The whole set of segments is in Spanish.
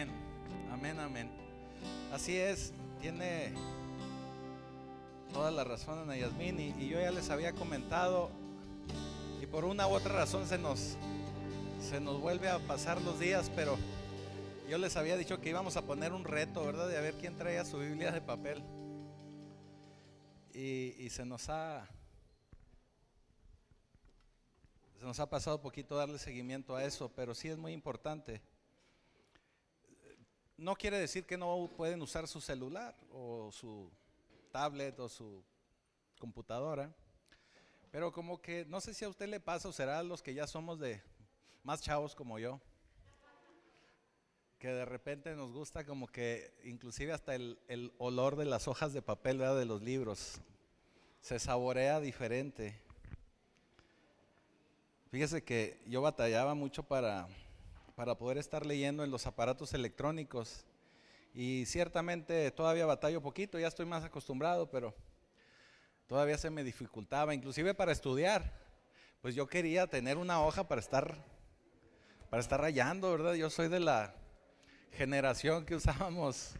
Amén, amén, amén. Así es, tiene toda la razón Ana Yasmín y yo ya les había comentado y por una u otra razón se nos vuelve a pasar los días, pero yo les había dicho que íbamos a poner un reto, ¿verdad? De a ver quién traía su Biblia de papel y se nos ha pasado poquito darle seguimiento a eso, pero sí es muy importante. No quiere decir que no pueden usar su celular o su tablet o su computadora, pero como que no sé si a usted le pasa o será a los que ya somos de más chavos como yo, que de repente nos gusta como que inclusive hasta el olor de las hojas de papel, ¿verdad? De los libros se saborea diferente. Fíjese que yo batallaba mucho para poder estar leyendo en los aparatos electrónicos y ciertamente todavía batallo poquito, ya estoy más acostumbrado, pero todavía se me dificultaba, inclusive para estudiar. Pues yo quería tener una hoja para estar rayando, ¿verdad? Yo soy de la generación que usábamos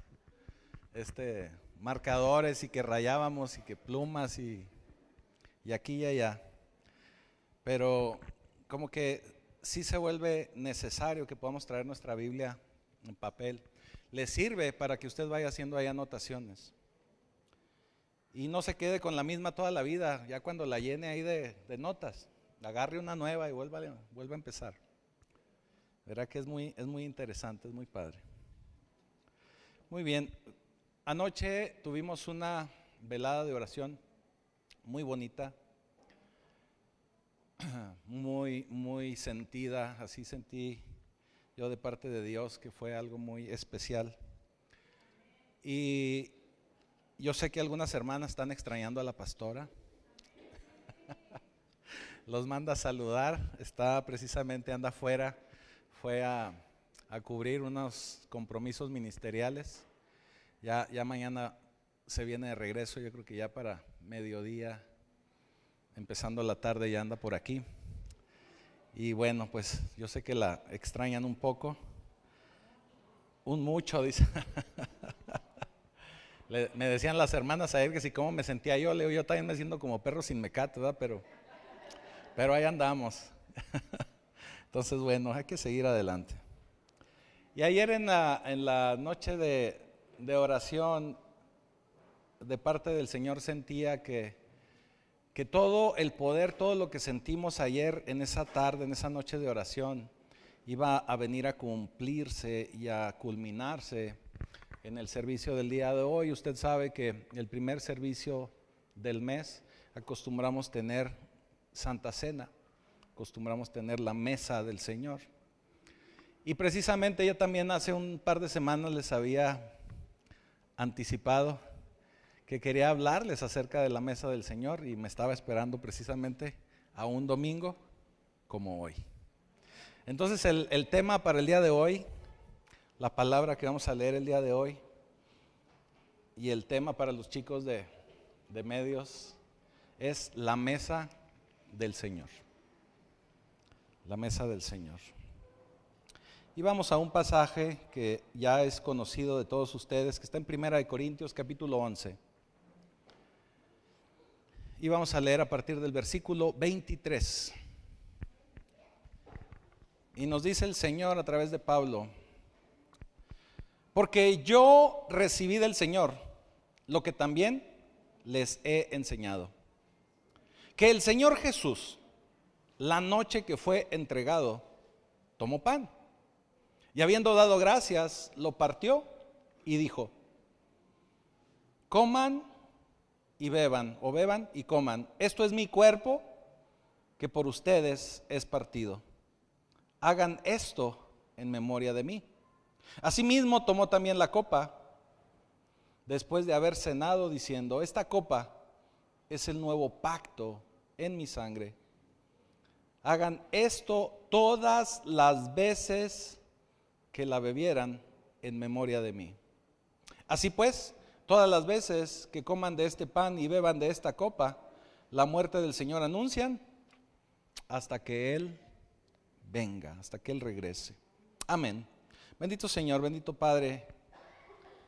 marcadores y que rayábamos y que plumas y aquí y allá. Pero como que sí se vuelve necesario que podamos traer nuestra Biblia en papel. Le sirve para que usted vaya haciendo ahí anotaciones. Y no se quede con la misma toda la vida, ya cuando la llene ahí de notas, agarre una nueva y vuelva a empezar. Verá que es muy interesante, es muy padre. Muy bien, anoche tuvimos una velada de oración muy bonita, muy sentida, así sentí yo de parte de Dios que fue algo muy especial. Y yo sé que algunas hermanas están extrañando a la pastora. Los manda a saludar, anda afuera, fue a cubrir unos compromisos ministeriales. Ya mañana se viene de regreso, yo creo que ya para mediodía, empezando la tarde ya anda por aquí. Y bueno, pues yo sé que la extrañan un poco, mucho, dice. Me decían las hermanas ayer que si cómo me sentía yo, le digo, yo también me siento como perro sin mecate, ¿verdad? Pero ahí andamos. Entonces, bueno, hay que seguir adelante. Y ayer en la noche de oración, de parte del Señor sentía que todo el poder, todo lo que sentimos ayer en esa tarde, en esa noche de oración, iba a venir a cumplirse y a culminarse en el servicio del día de hoy. Usted sabe que el primer servicio del mes acostumbramos tener Santa Cena, acostumbramos tener la mesa del Señor. Y precisamente yo también hace un par de semanas les había anticipado que quería hablarles acerca de la mesa del Señor y me estaba esperando precisamente a un domingo como hoy. Entonces el tema para el día de hoy, la palabra que vamos a leer el día de hoy y el tema para los chicos de medios es la mesa del Señor. La mesa del Señor. Y vamos a un pasaje que ya es conocido de todos ustedes, que está en 1 Corintios capítulo 11. Y vamos a leer a partir del versículo 23. Y nos dice el Señor a través de Pablo: porque yo recibí del Señor lo que también les he enseñado, que el Señor Jesús, la noche que fue entregado, tomó pan, y habiendo dado gracias, lo partió y dijo: coman y beban, o beban y coman, esto es mi cuerpo que por ustedes es partido. Hagan esto en memoria de mí. Asimismo tomó también la copa después de haber cenado, diciendo: esta copa es el nuevo pacto en mi sangre. Hagan esto todas las veces que la bebieran en memoria de mí. Así pues, todas las veces que coman de este pan y beban de esta copa, la muerte del Señor anuncian hasta que Él venga, hasta que Él regrese. Amén. Bendito Señor, bendito Padre,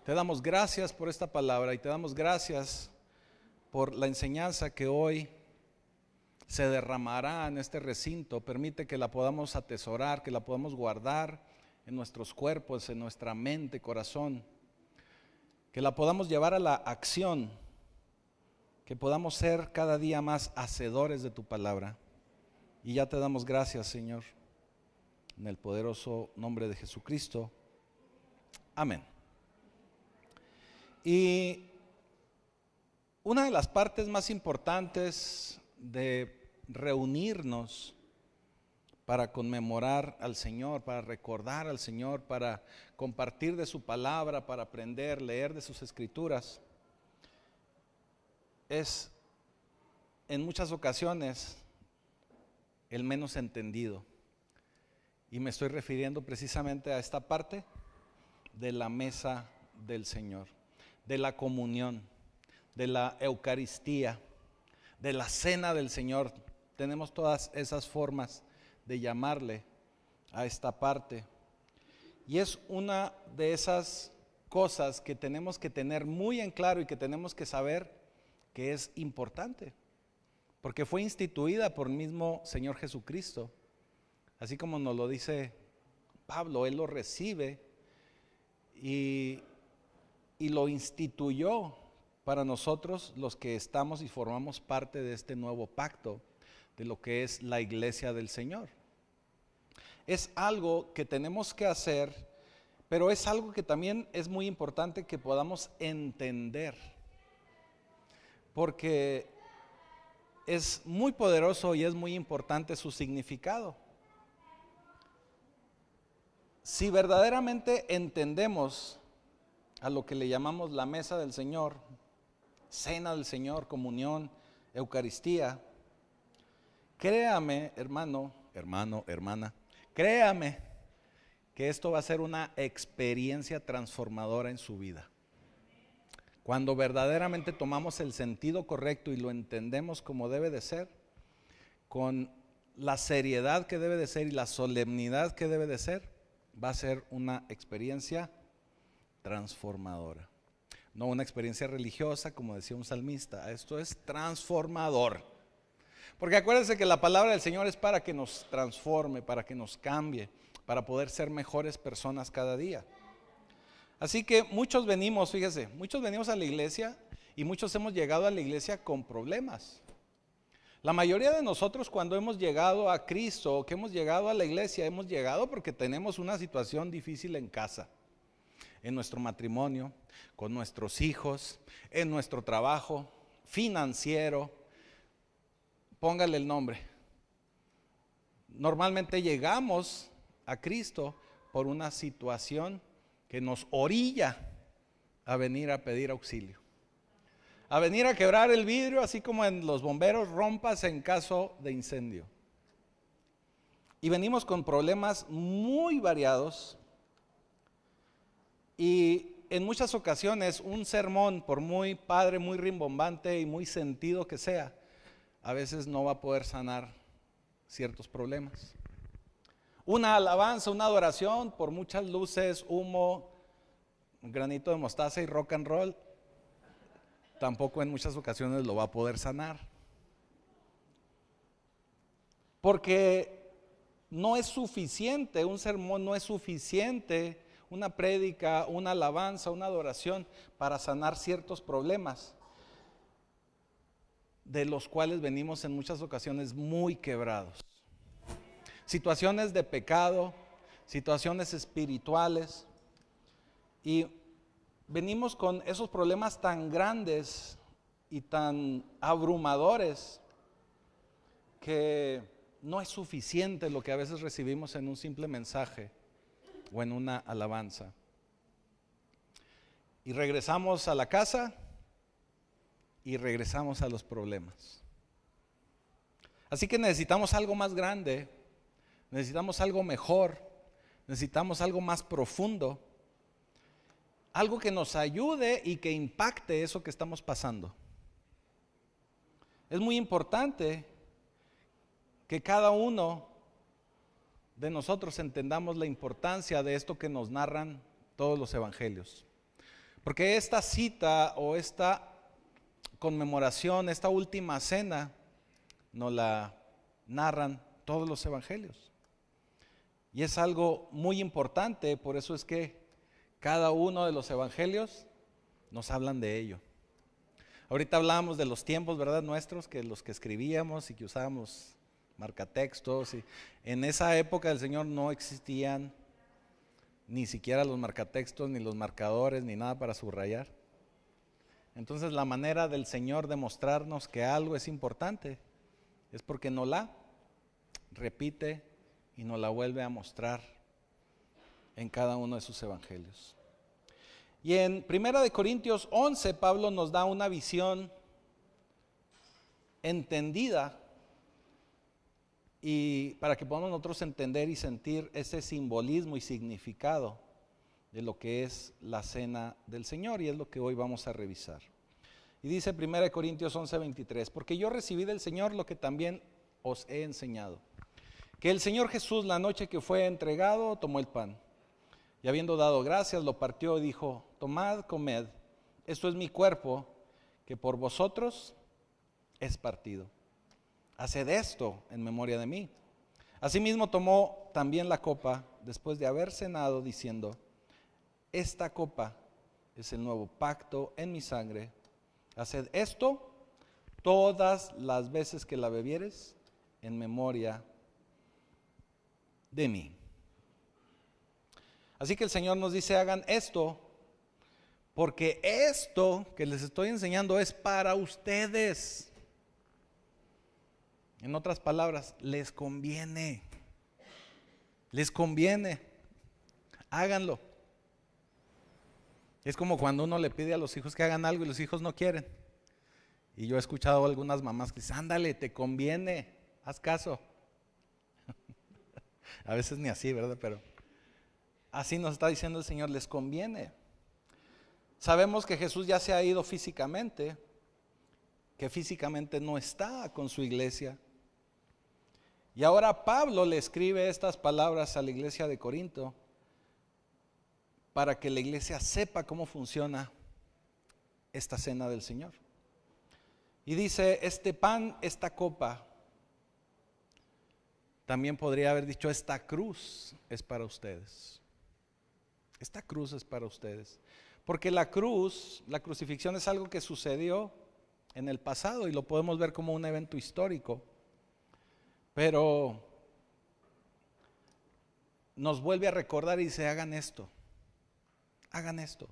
te damos gracias por esta palabra y te damos gracias por la enseñanza que hoy se derramará en este recinto. Permite que la podamos atesorar, que la podamos guardar en nuestros cuerpos, en nuestra mente, corazón, que la podamos llevar a la acción, que podamos ser cada día más hacedores de tu palabra. Y ya te damos gracias, Señor, en el poderoso nombre de Jesucristo. Amén. Y una de las partes más importantes de reunirnos para conmemorar al Señor, para recordar al Señor, para compartir de su palabra, para aprender, leer de sus escrituras, es en muchas ocasiones el menos entendido. Y me estoy refiriendo precisamente a esta parte de la mesa del Señor, de la comunión, de la Eucaristía, de la cena del Señor. Tenemos todas esas formas de llamarle a esta parte. Y es una de esas cosas que tenemos que tener muy en claro y que tenemos que saber que es importante, porque fue instituida por el mismo Señor Jesucristo. Así como nos lo dice Pablo, Él lo recibe y lo instituyó para nosotros los que estamos y formamos parte de este nuevo pacto, de lo que es la iglesia del Señor. Es algo que tenemos que hacer, pero es algo que también es muy importante que podamos entender, porque es muy poderoso y es muy importante su significado. Si verdaderamente entendemos a lo que le llamamos la mesa del Señor, cena del Señor, comunión, Eucaristía, créame, hermano, hermana, créame que esto va a ser una experiencia transformadora en su vida. Cuando verdaderamente tomamos el sentido correcto y lo entendemos como debe de ser, con la seriedad que debe de ser y la solemnidad que debe de ser, va a ser una experiencia transformadora. No una experiencia religiosa, como decía un salmista. Esto es transformador. Porque acuérdense que la palabra del Señor es para que nos transforme, para que nos cambie, para poder ser mejores personas cada día. Así que muchos venimos, fíjese, muchos venimos a la iglesia y muchos hemos llegado a la iglesia con problemas. La mayoría de nosotros cuando hemos llegado a Cristo o que hemos llegado a la iglesia, hemos llegado porque tenemos una situación difícil en casa, en nuestro matrimonio, con nuestros hijos, en nuestro trabajo, financiero, póngale el nombre. Normalmente llegamos a Cristo por una situación que nos orilla a venir a pedir auxilio, a venir a quebrar el vidrio, así como en los bomberos, rompas en caso de incendio. Y venimos con problemas muy variados y en muchas ocasiones un sermón, por muy padre, muy rimbombante y muy sentido que sea, a veces no va a poder sanar ciertos problemas. Una alabanza, una adoración, por muchas luces, humo, un granito de mostaza y rock and roll, tampoco en muchas ocasiones lo va a poder sanar. Porque no es suficiente, un sermón no es suficiente, una prédica, una alabanza, una adoración para sanar ciertos problemas de los cuales venimos en muchas ocasiones muy quebrados. Situaciones de pecado, situaciones espirituales, y venimos con esos problemas tan grandes y tan abrumadores que no es suficiente lo que a veces recibimos en un simple mensaje o en una alabanza. Y regresamos a la casa y regresamos a los problemas. Así que necesitamos algo más grande, necesitamos algo mejor, necesitamos algo más profundo, algo que nos ayude y que impacte eso que estamos pasando. Es muy importante que cada uno de nosotros entendamos la importancia de esto que nos narran todos los evangelios. Porque esta cita o esta conmemoración, esta última cena, nos la narran todos los evangelios. Y es algo muy importante, por eso es que cada uno de los evangelios nos hablan de ello. Ahorita hablábamos de los tiempos, ¿verdad? Nuestros, que los que escribíamos y que usábamos marcatextos. Y en esa época del Señor no existían ni siquiera los marcatextos, ni los marcadores, ni nada para subrayar. Entonces la manera del Señor de mostrarnos que algo es importante es porque nos la repite y nos la vuelve a mostrar en cada uno de sus evangelios. Y en 1 Corintios 11, Pablo nos da una visión entendida y para que podamos nosotros entender y sentir ese simbolismo y significado de lo que es la cena del Señor, y es lo que hoy vamos a revisar. Y dice 1 Corintios 11:23, porque yo recibí del Señor lo que también os he enseñado, que el Señor Jesús, la noche que fue entregado, tomó el pan, y habiendo dado gracias, lo partió y dijo: tomad, comed, esto es mi cuerpo, que por vosotros es partido. Haced esto en memoria de mí. Asimismo tomó también la copa, después de haber cenado, diciendo: esta copa es el nuevo pacto en mi sangre. Haced esto todas las veces que la bebieres en memoria de mí. Así que el Señor nos dice: hagan esto, porque esto que les estoy enseñando es para ustedes. En otras palabras, les conviene. Les conviene. Háganlo. Es como cuando uno le pide a los hijos que hagan algo y los hijos no quieren. Y yo he escuchado a algunas mamás que dicen: ándale, te conviene, haz caso. A veces ni así, ¿verdad? Pero así nos está diciendo el Señor, les conviene. Sabemos que Jesús ya se ha ido físicamente, que físicamente no está con su iglesia. Y ahora Pablo le escribe estas palabras a la iglesia de Corinto para que la iglesia sepa cómo funciona esta cena del Señor. Y dice: este pan, esta copa, también podría haber dicho: esta cruz es para ustedes. Esta cruz es para ustedes. Porque la cruz, la crucifixión es algo que sucedió en el pasado y lo podemos ver como un evento histórico. Pero nos vuelve a recordar y dice: hagan esto, hagan esto.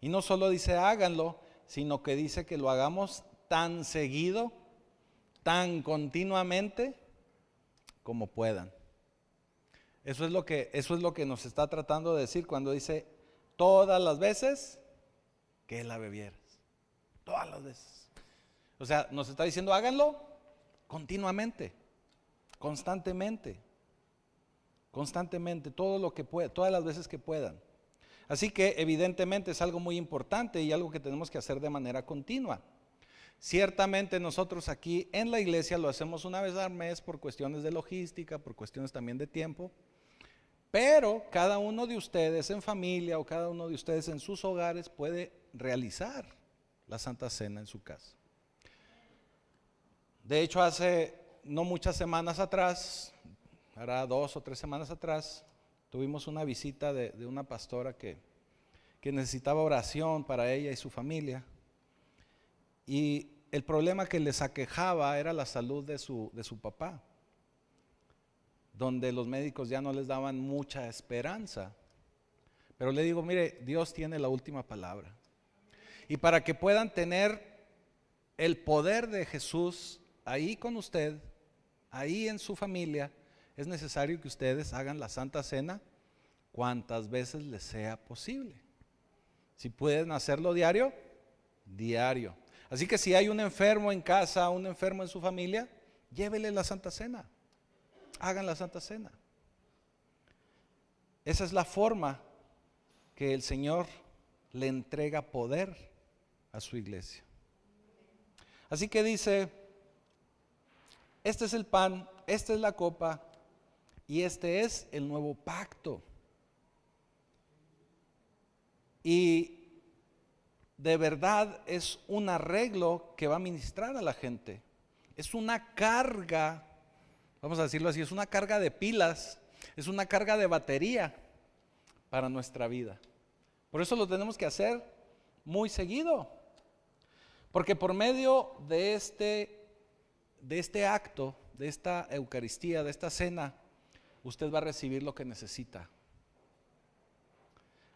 Y no solo dice háganlo, sino que dice que lo hagamos tan seguido, tan continuamente como puedan. Eso es lo que nos está tratando de decir cuando dice: todas las veces que la bebieras. Todas las veces. O sea, nos está diciendo: háganlo continuamente, constantemente, todo lo que puedan, todas las veces que puedan. Así que evidentemente es algo muy importante y algo que tenemos que hacer de manera continua. Ciertamente nosotros aquí en la iglesia lo hacemos una vez al mes por cuestiones de logística, por cuestiones también de tiempo, pero cada uno de ustedes en familia o cada uno de ustedes en sus hogares puede realizar la Santa Cena en su casa. De hecho, hace no muchas semanas atrás, hará 2 o 3 semanas atrás, tuvimos una visita de una pastora que necesitaba oración para ella y su familia. Y el problema que les aquejaba era la salud de su papá, donde los médicos ya no les daban mucha esperanza. Pero le digo: mire, Dios tiene la última palabra. Y para que puedan tener el poder de Jesús ahí con usted, ahí en su familia, es necesario que ustedes hagan la Santa Cena cuantas veces les sea posible. Si pueden hacerlo diario, diario. Así que si hay un enfermo en casa, un enfermo en su familia, llévele la Santa Cena. Hagan la Santa Cena. Esa es la forma que el Señor le entrega poder a su iglesia. Así que dice: este es el pan, esta es la copa, Y este es el nuevo pacto. Y de verdad es un arreglo que va a ministrar a la gente. Es una carga, vamos a decirlo así, es una carga de pilas, es una carga de batería para nuestra vida. Por eso lo tenemos que hacer muy seguido. Porque por medio de este acto, de esta Eucaristía, de esta cena, usted va a recibir lo que necesita.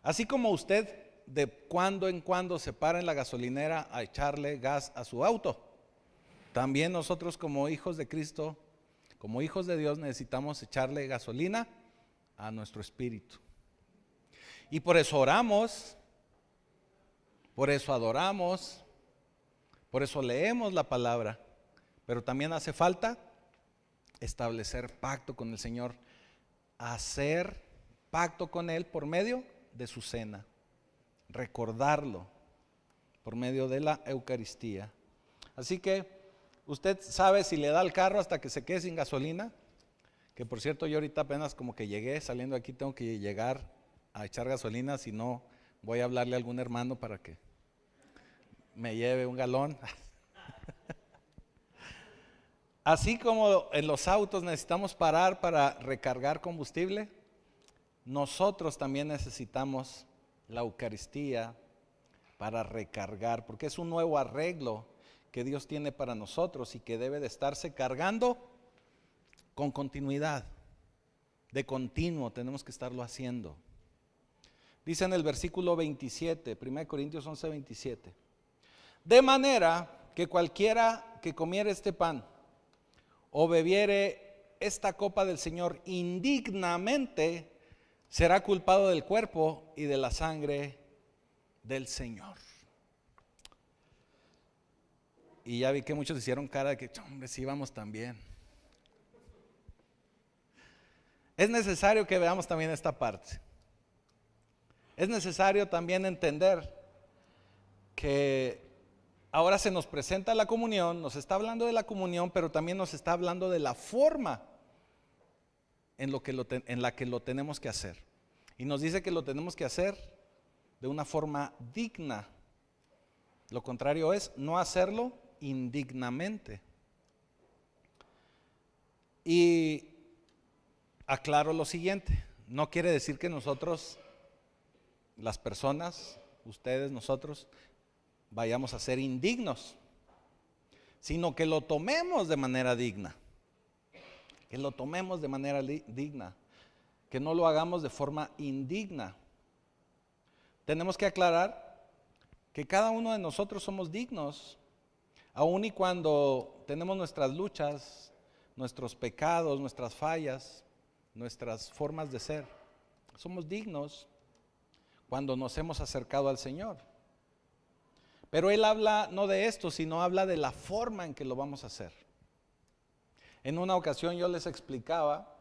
Así como usted de cuando en cuando se para en la gasolinera a echarle gas a su auto, también nosotros como hijos de Cristo, como hijos de Dios, necesitamos echarle gasolina a nuestro espíritu. Y por eso oramos, por eso adoramos, por eso leemos la palabra, pero también hace falta establecer pacto con el Señor, hacer pacto con Él por medio de su cena, recordarlo por medio de la Eucaristía. Así que usted sabe si le da el carro hasta que se quede sin gasolina, que por cierto yo ahorita apenas como que llegué, saliendo aquí tengo que llegar a echar gasolina, si no voy a hablarle a algún hermano para que me lleve un galón. Así como en los autos necesitamos parar para recargar combustible, nosotros también necesitamos la Eucaristía para recargar, porque es un nuevo arreglo que Dios tiene para nosotros y que debe de estarse cargando con continuidad, de continuo tenemos que estarlo haciendo. Dice en el versículo 27, 1 Corintios 11, 27, de manera que cualquiera que comiere este pan o bebiere esta copa del Señor indignamente, será culpado del cuerpo y de la sangre del Señor. Y ya vi que muchos hicieron cara de que, hombre, sí vamos también. Es necesario que veamos también esta parte. Es necesario también entender que ahora se nos presenta la comunión, nos está hablando de la comunión, pero también nos está hablando de la forma en la que lo tenemos que hacer. Y nos dice que lo tenemos que hacer de una forma digna. Lo contrario es no hacerlo indignamente. Y aclaro lo siguiente, no quiere decir que nosotros, las personas, ustedes, nosotros, vayamos a ser indignos, sino que lo tomemos de manera digna. Que lo tomemos de manera digna, que no lo hagamos de forma indigna. Tenemos que aclarar que cada uno de nosotros somos dignos, aun y cuando tenemos nuestras luchas, nuestros pecados, nuestras fallas, nuestras formas de ser. Somos dignos cuando nos hemos acercado al Señor. Pero Él habla no de esto, sino habla de la forma en que lo vamos a hacer. En una ocasión yo les explicaba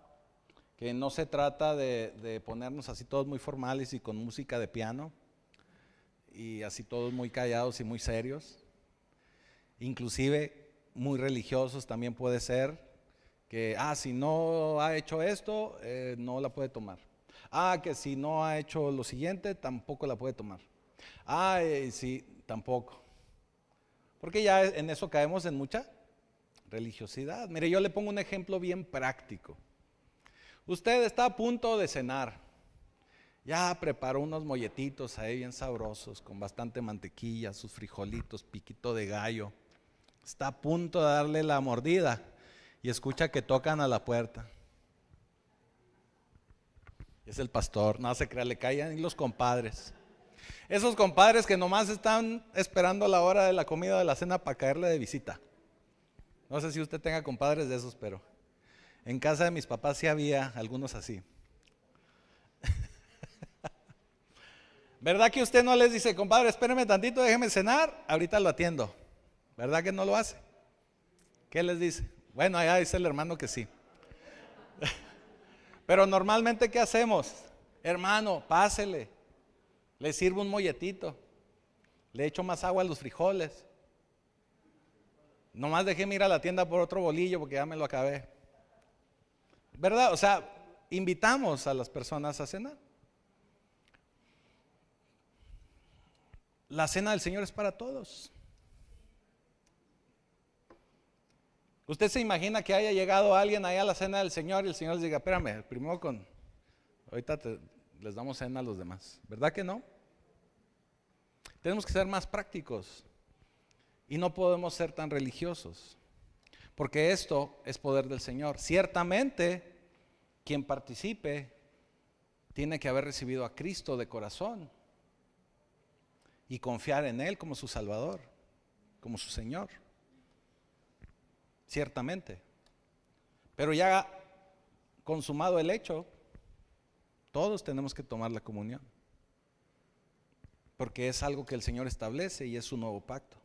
que no se trata de ponernos así todos muy formales y con música de piano y así todos muy callados y muy serios, inclusive muy religiosos también puede ser, que si no ha hecho esto, no la puede tomar. Que si no ha hecho lo siguiente, tampoco la puede tomar. Sí, tampoco. Porque ya en eso caemos en mucha religiosidad. Mire, yo le pongo un ejemplo bien práctico. Usted está a punto de cenar. Ya preparó unos molletitos ahí bien sabrosos, con bastante mantequilla, sus frijolitos, piquito de gallo. Está a punto de darle la mordida y escucha que tocan a la puerta. Es el pastor, no se crea, le caen los compadres. Esos compadres que nomás están esperando la hora de la comida o de la cena para caerle de visita. No sé si usted tenga compadres de esos, pero en casa de mis papás sí había algunos así. ¿Verdad que usted no les dice, compadre, espéreme tantito, déjeme cenar, ahorita lo atiendo? ¿Verdad que no lo hace? ¿Qué les dice? Bueno, allá dice el hermano que sí. Pero normalmente, ¿qué hacemos? Hermano, pásele, le sirvo un molletito, le echo más agua a los frijoles. Nomás déjeme ir a la tienda por otro bolillo porque ya me lo acabé. ¿Verdad? O sea, invitamos a las personas a cenar. La cena del Señor es para todos. Usted se imagina que haya llegado alguien allá a la cena del Señor y el Señor les diga, espérame, primero ahorita les damos cena a los demás. ¿Verdad que no? Tenemos que ser más prácticos y no podemos ser tan religiosos, porque esto es poder del Señor. Ciertamente, quien participe tiene que haber recibido a Cristo de corazón y confiar en Él como su Salvador, como su Señor. Ciertamente. Pero ya consumado el hecho, todos tenemos que tomar la comunión, porque es algo que el Señor establece y es su nuevo pacto.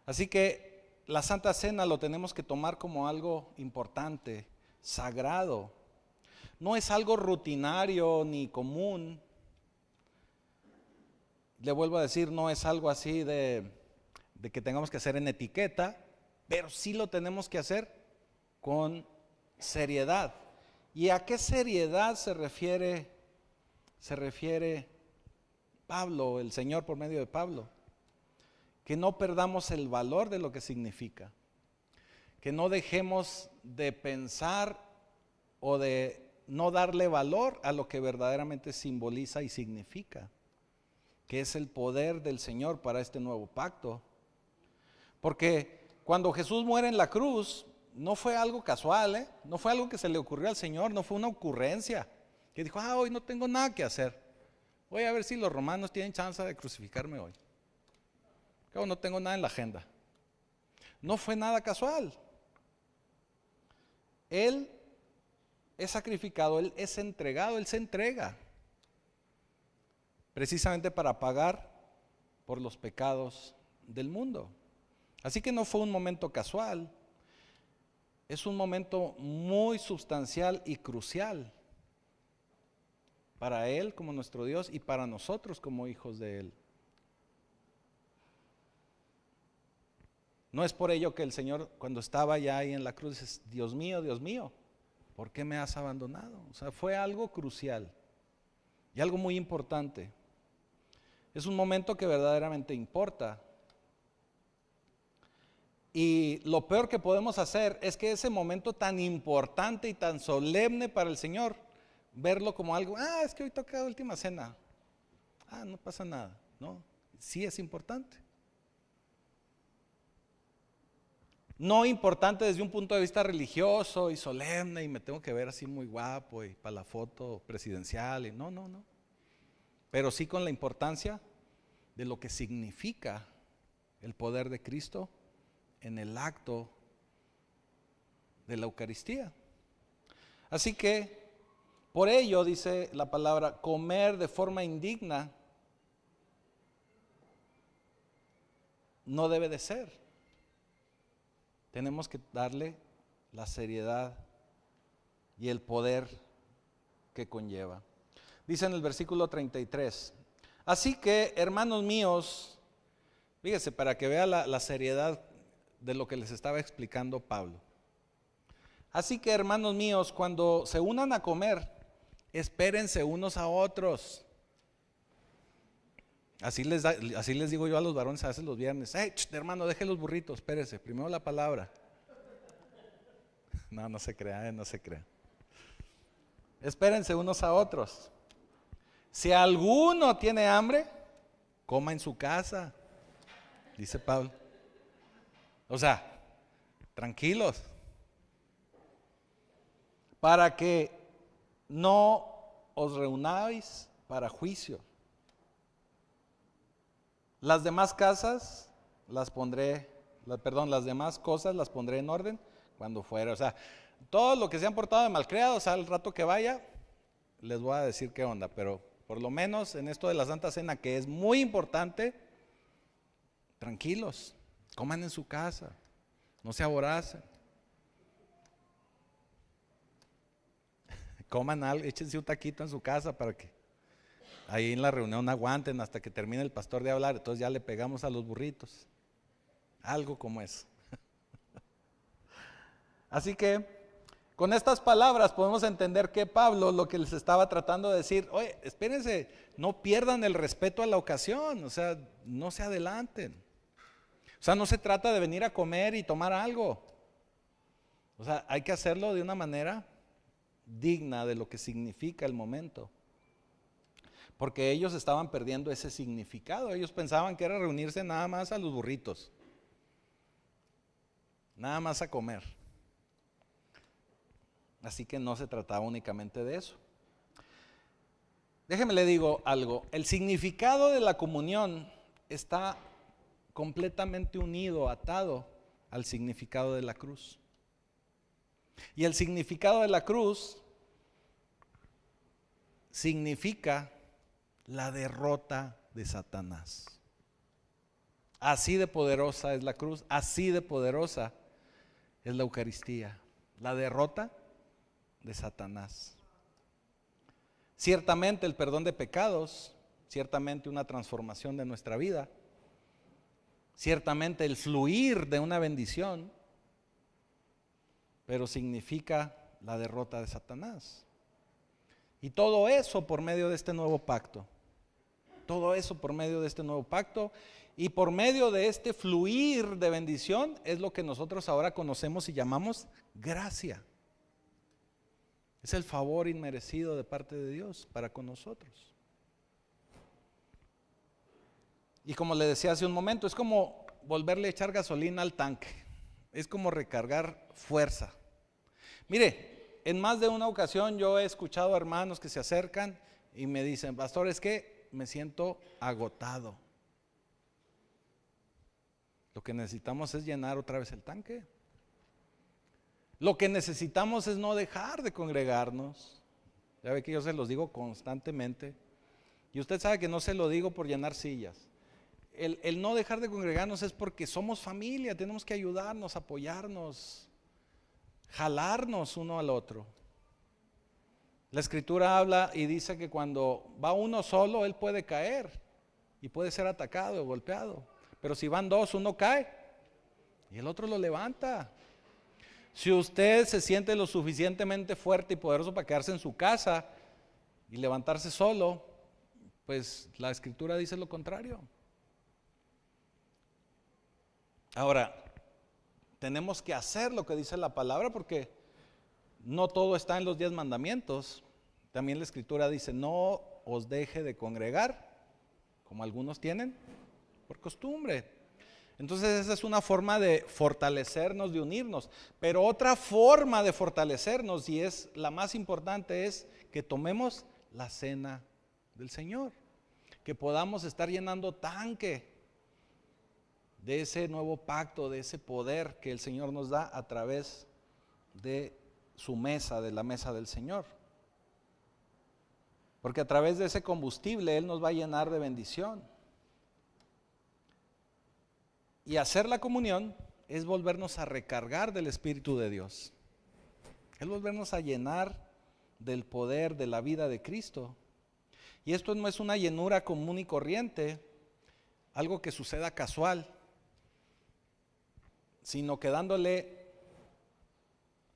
Así que la Santa Cena lo tenemos que tomar como algo importante, sagrado. No es algo rutinario ni común. Le vuelvo a decir, no es algo así de que tengamos que hacer en etiqueta, pero sí lo tenemos que hacer con seriedad. ¿Y a qué seriedad se refiere Pablo, el Señor por medio de Pablo? Que no perdamos el valor de lo que significa, que no dejemos de pensar o de no darle valor a lo que verdaderamente simboliza y significa, que es el poder del Señor para este nuevo pacto. Porque cuando Jesús muere en la cruz, no fue algo casual, no fue algo que se le ocurrió al Señor, no fue una ocurrencia, que dijo, hoy no tengo nada que hacer, voy a ver si los romanos tienen chance de crucificarme hoy. Claro, no tengo nada en la agenda. No fue nada casual. Él es sacrificado, Él es entregado, Él se entrega precisamente para pagar por los pecados del mundo. Así que no fue un momento casual, es un momento muy sustancial y crucial para Él como nuestro Dios y para nosotros como hijos de Él. No es por ello que el Señor, cuando estaba ya ahí en la cruz, dice, Dios mío, ¿por qué me has abandonado? O sea, fue algo crucial y algo muy importante. Es un momento que verdaderamente importa. Y lo peor que podemos hacer es que ese momento tan importante y tan solemne para el Señor, verlo como algo, es que hoy toca última cena. No pasa nada. No, sí es importante. No importante desde un punto de vista religioso y solemne y me tengo que ver así muy guapo y para la foto presidencial. Y no. Pero sí con la importancia de lo que significa el poder de Cristo en el acto de la Eucaristía. Así que, por ello, dice la palabra, comer de forma indigna no debe de ser. Tenemos que darle la seriedad y el poder que conlleva. Dice en el versículo 33, así que, hermanos míos, fíjese para que vea la seriedad de lo que les estaba explicando Pablo. Así que, hermanos míos, cuando se unan a comer, espérense unos a otros. Así les digo yo a los varones a veces los viernes, hermano, deje los burritos, espérese, primero la palabra. No se crea, no se crea. Espérense unos a otros. Si alguno tiene hambre, coma en su casa, dice Pablo. O sea, tranquilos, para que no os reunáis para juicio. Las demás casas las demás cosas las pondré en orden cuando fuera. O sea, todo lo que se han portado de malcriados, al rato que vaya, les voy a decir qué onda. Pero por lo menos en esto de la Santa Cena, que es muy importante, tranquilos, coman en su casa, no se aboracen. Coman algo, échense un taquito en su casa para que ahí en la reunión aguanten hasta que termine el pastor de hablar, entonces ya le pegamos a los burritos. Algo como eso. Así que Con estas palabras podemos entender que Pablo lo que les estaba tratando de decir, oye, espérense, no pierdan el respeto a la ocasión, o sea, no se adelanten. O sea, no se trata de venir a comer y tomar algo. O sea, hay que hacerlo de una manera digna de lo que significa el momento. Porque ellos estaban perdiendo ese significado. Ellos pensaban que era reunirse nada más a los burritos. Nada más a comer. Así que no se trataba únicamente de eso. Déjeme le digo algo. El significado de la comunión está completamente unido, atado al significado de la cruz. Y el significado de la cruz significa la derrota de Satanás. Así de poderosa es la cruz, así de poderosa es la Eucaristía. La derrota de Satanás. Ciertamente el perdón de pecados, ciertamente una transformación de nuestra vida, ciertamente el fluir de una bendición, pero significa la derrota de Satanás. Y todo eso por medio de este nuevo pacto. Todo eso por medio de este nuevo pacto y por medio de este fluir de bendición es lo que nosotros ahora conocemos y llamamos gracia. Es el favor inmerecido de parte de Dios para con nosotros. Y como le decía hace un momento, es como volverle a echar gasolina al tanque. Es como recargar fuerza. Mire, en más de una ocasión yo he escuchado a hermanos que se acercan y me dicen, pastor, es que me siento agotado. Lo que necesitamos es llenar otra vez el tanque. Lo que necesitamos es no dejar de congregarnos. Ya ve que yo se los digo constantemente. Y usted sabe que no se lo digo por llenar sillas. El no dejar de congregarnos es porque somos familia, tenemos que ayudarnos, apoyarnos, jalarnos uno al otro. La Escritura habla y dice que cuando va uno solo, él puede caer y puede ser atacado o golpeado. Pero si van dos, uno cae y el otro lo levanta. Si usted se siente lo suficientemente fuerte y poderoso para quedarse en su casa y levantarse solo, pues la Escritura dice lo contrario. Ahora, tenemos que hacer lo que dice la palabra porque no todo está en los 10 mandamientos. También la Escritura dice, no os deje de congregar, como algunos tienen, por costumbre. Entonces esa es una forma de fortalecernos, de unirnos. Pero otra forma de fortalecernos, y es la más importante, es que tomemos la cena del Señor. Que podamos estar llenando tanque de ese nuevo pacto, de ese poder que el Señor nos da a través de su mesa, de la mesa del Señor. Porque a través de ese combustible Él nos va a llenar de bendición. Y hacer la comunión es volvernos a recargar del Espíritu de Dios. Es volvernos a llenar del poder de la vida de Cristo. Y esto no es una llenura común y corriente, algo que suceda casual, sino que dándole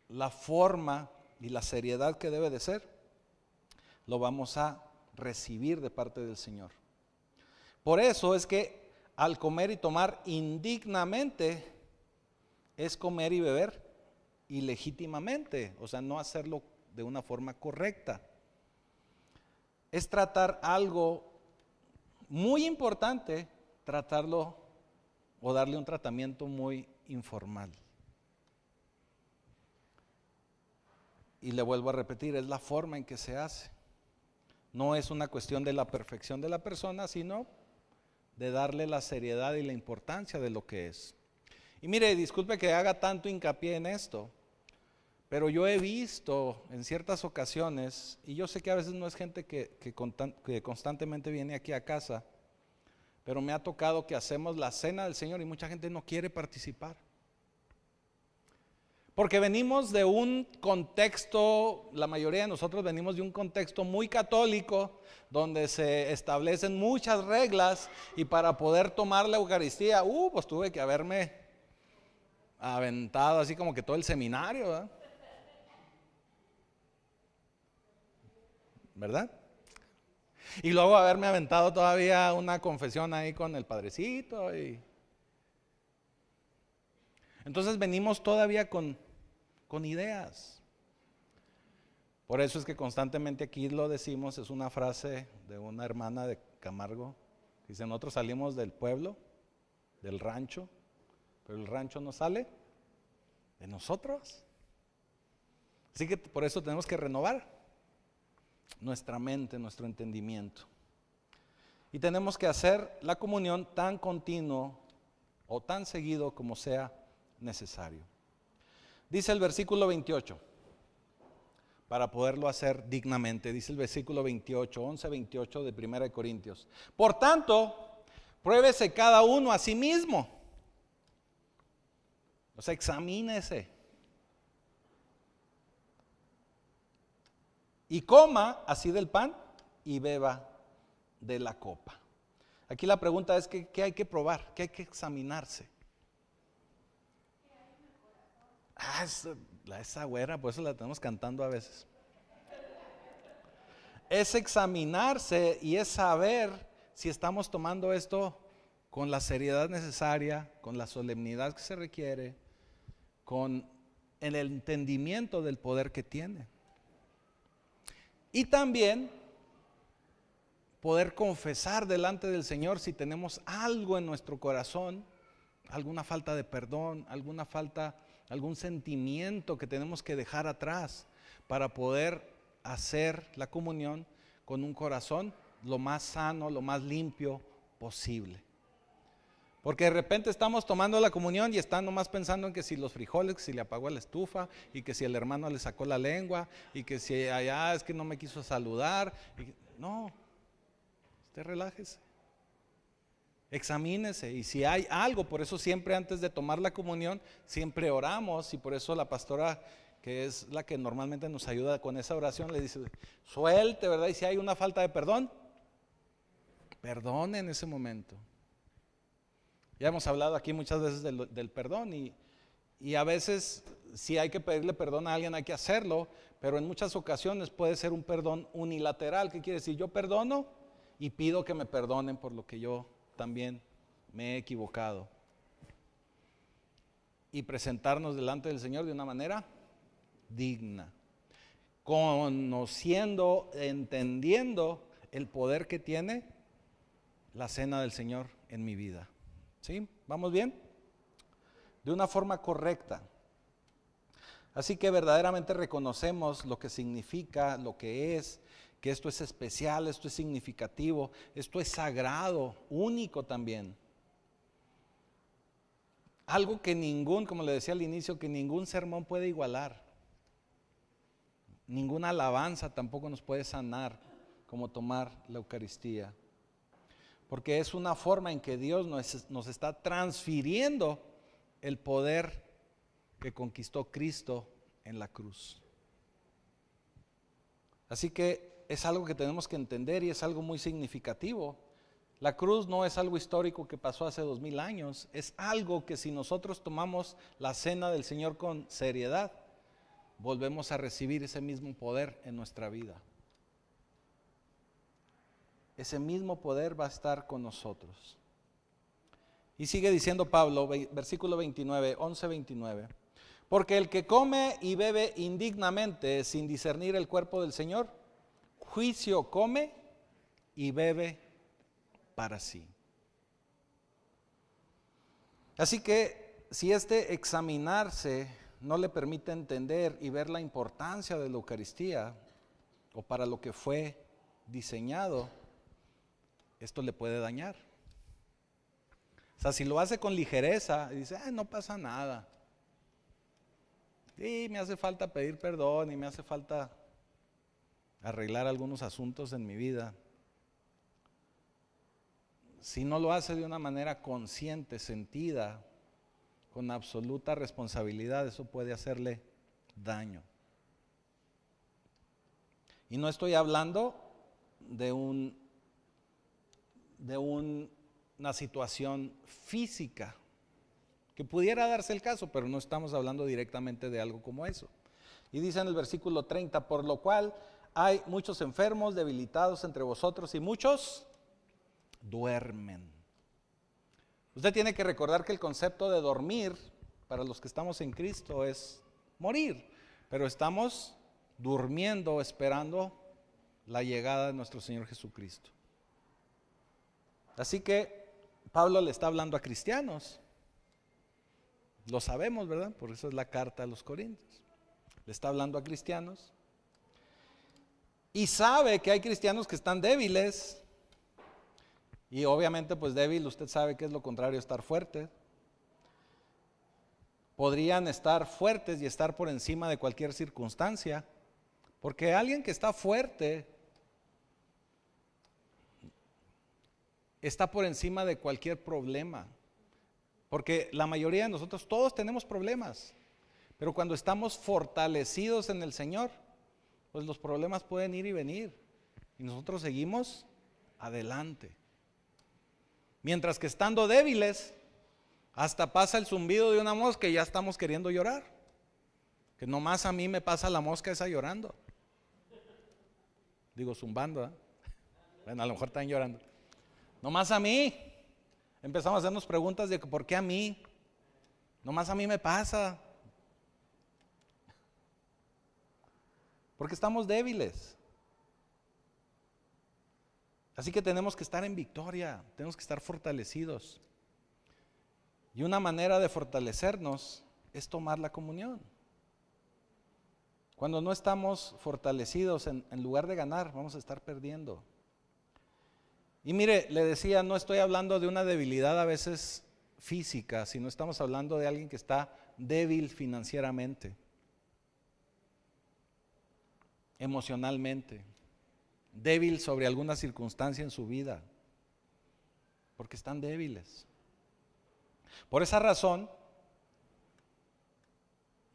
la forma y la seriedad que debe de ser, lo vamos a recibir de parte del Señor. Por eso es que al comer y tomar indignamente es comer y beber ilegítimamente, o sea, no hacerlo de una forma correcta. Es tratar algo muy importante, tratarlo o darle un tratamiento muy informal. Y le vuelvo a repetir, es la forma en que se hace. No es una cuestión de la perfección de la persona, sino de darle la seriedad y la importancia de lo que es. Y mire, disculpe que haga tanto hincapié en esto, pero yo he visto en ciertas ocasiones, y yo sé que a veces no es gente que constantemente viene aquí a casa, pero me ha tocado que hacemos la cena del Señor y mucha gente no quiere participar. Porque venimos de un contexto, la mayoría de nosotros venimos de un contexto muy católico, donde se establecen muchas reglas y para poder tomar la Eucaristía, pues tuve que haberme aventado así como que todo el seminario, ¿verdad? ¿verdad? Y luego haberme aventado todavía una confesión ahí con el padrecito. Entonces venimos todavía con ideas. Por eso es que constantemente aquí lo decimos, es una frase de una hermana de Camargo. Dice, nosotros salimos del pueblo, del rancho, pero el rancho no sale de nosotros. Así que por eso tenemos que renovar nuestra mente, nuestro entendimiento. Y tenemos que hacer la comunión tan continuo o tan seguido como sea necesario. Dice el versículo 28, para poderlo hacer dignamente, dice el versículo 28, 11-28 de 1 Corintios. Por tanto, pruébese cada uno a sí mismo. O sea, examínese. Y coma así del pan y beba de la copa. Aquí la pregunta es ¿qué hay que probar? ¿Qué hay que examinarse? Esa güera, por eso la tenemos cantando a veces. Es examinarse y es saber si estamos tomando esto con la seriedad necesaria, con la solemnidad que se requiere, con el entendimiento del poder que tiene. Y también poder confesar delante del Señor si tenemos algo en nuestro corazón, alguna falta de perdón, alguna falta, algún sentimiento que tenemos que dejar atrás para poder hacer la comunión con un corazón lo más sano, lo más limpio posible. Porque de repente estamos tomando la comunión y están nomás pensando en que si los frijoles, que si le apagó la estufa, y que si el hermano le sacó la lengua, y que si allá es que no me quiso saludar. No, usted relájese, examínese, y si hay algo, por eso siempre antes de tomar la comunión, siempre oramos, y por eso la pastora, que es la que normalmente nos ayuda con esa oración, le dice, suelte, ¿verdad? Y si hay una falta de perdón, perdone en ese momento. Ya hemos hablado aquí muchas veces del perdón y a veces si hay que pedirle perdón a alguien hay que hacerlo, pero en muchas ocasiones puede ser un perdón unilateral. ¿Qué quiere decir? Yo perdono y pido que me perdonen por lo que yo también me he equivocado. Y presentarnos delante del Señor de una manera digna, conociendo, entendiendo el poder que tiene la cena del Señor en mi vida. ¿Sí? ¿Vamos bien? De una forma correcta. Así que verdaderamente reconocemos lo que significa, lo que es, que esto es especial, esto es significativo, esto es sagrado, único también. Algo que ningún, como le decía al inicio, que ningún sermón puede igualar. Ninguna alabanza tampoco nos puede sanar como tomar la Eucaristía. Porque es una forma en que Dios nos está transfiriendo el poder que conquistó Cristo en la cruz. Así que es algo que tenemos que entender y es algo muy significativo. La cruz no es algo histórico que pasó hace 2000 años, es algo que si nosotros tomamos la cena del Señor con seriedad, volvemos a recibir ese mismo poder en nuestra vida. Ese mismo poder va a estar con nosotros. Y sigue diciendo Pablo, versículo 29, 11-29. Porque el que come y bebe indignamente sin discernir el cuerpo del Señor, juicio come y bebe para sí. Así que si este examinarse no le permite entender y ver la importancia de la Eucaristía o para lo que fue diseñado, esto le puede dañar. O sea, si lo hace con ligereza y dice, no pasa nada. Y me hace falta pedir perdón y me hace falta arreglar algunos asuntos en mi vida. Si no lo hace de una manera consciente, sentida, con absoluta responsabilidad, eso puede hacerle daño. Y no estoy hablando de una situación física, que pudiera darse el caso, pero no estamos hablando directamente de algo como eso. Y dice en el versículo 30, por lo cual hay muchos enfermos, debilitados entre vosotros y muchos duermen. Usted tiene que recordar que el concepto de dormir para los que estamos en Cristo es morir, pero estamos durmiendo esperando la llegada de nuestro Señor Jesucristo. Así que Pablo le está hablando a cristianos. Lo sabemos, ¿verdad? Por eso es la carta a los Corintios. Le está hablando a cristianos. Y sabe que hay cristianos que están débiles. Y obviamente pues débil, usted sabe que es lo contrario a estar fuerte. Podrían estar fuertes y estar por encima de cualquier circunstancia. Porque alguien que está fuerte está por encima de cualquier problema. Porque la mayoría de nosotros, todos tenemos problemas. Pero cuando estamos fortalecidos en el Señor, pues los problemas pueden ir y venir. Y nosotros seguimos adelante. Mientras que estando débiles, hasta pasa el zumbido de una mosca y ya estamos queriendo llorar. Que nomás a mí me pasa la mosca esa llorando. Digo zumbando, ¿eh? Bueno, a lo mejor están llorando. Nomás a mí. Empezamos a hacernos preguntas de por qué a mí. Nomás a mí me pasa. Porque estamos débiles. Así que tenemos que estar en victoria, tenemos que estar fortalecidos. Y una manera de fortalecernos es tomar la comunión. Cuando no estamos fortalecidos, en lugar de ganar, vamos a estar perdiendo. Y mire, le decía, no estoy hablando de una debilidad a veces física, sino estamos hablando de alguien que está débil financieramente, emocionalmente, débil sobre alguna circunstancia en su vida, porque están débiles. Por esa razón,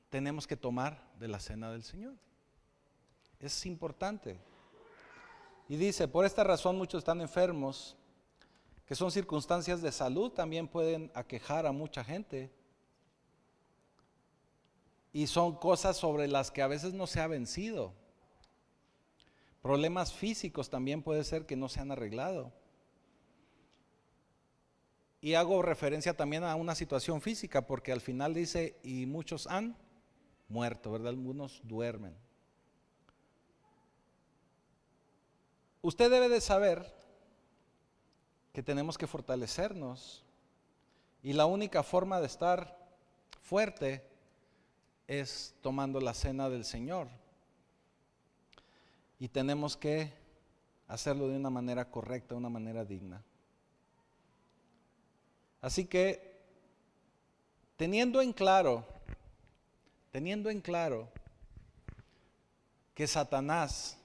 tenemos que tomar de la cena del Señor. Es importante. Y dice, por esta razón muchos están enfermos, que son circunstancias de salud, también pueden aquejar a mucha gente. Y son cosas sobre las que a veces no se ha vencido. Problemas físicos también puede ser que no se han arreglado. Y hago referencia también a una situación física, porque al final dice, y muchos han muerto, ¿verdad? Algunos duermen. Usted debe de saber que tenemos que fortalecernos y la única forma de estar fuerte es tomando la cena del Señor. Y tenemos que hacerlo de una manera correcta, de una manera digna. Así que, teniendo en claro que Satanás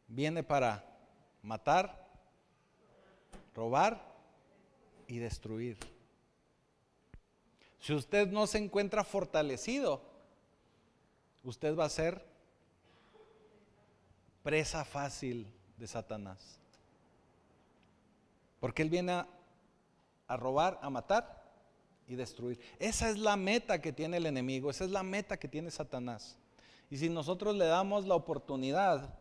viene para matar, robar y destruir. Si usted no se encuentra fortalecido, usted va a ser presa fácil de Satanás. Porque él viene a robar, a matar y destruir. Esa es la meta que tiene el enemigo, esa es la meta que tiene Satanás. Y si nosotros le damos la oportunidad,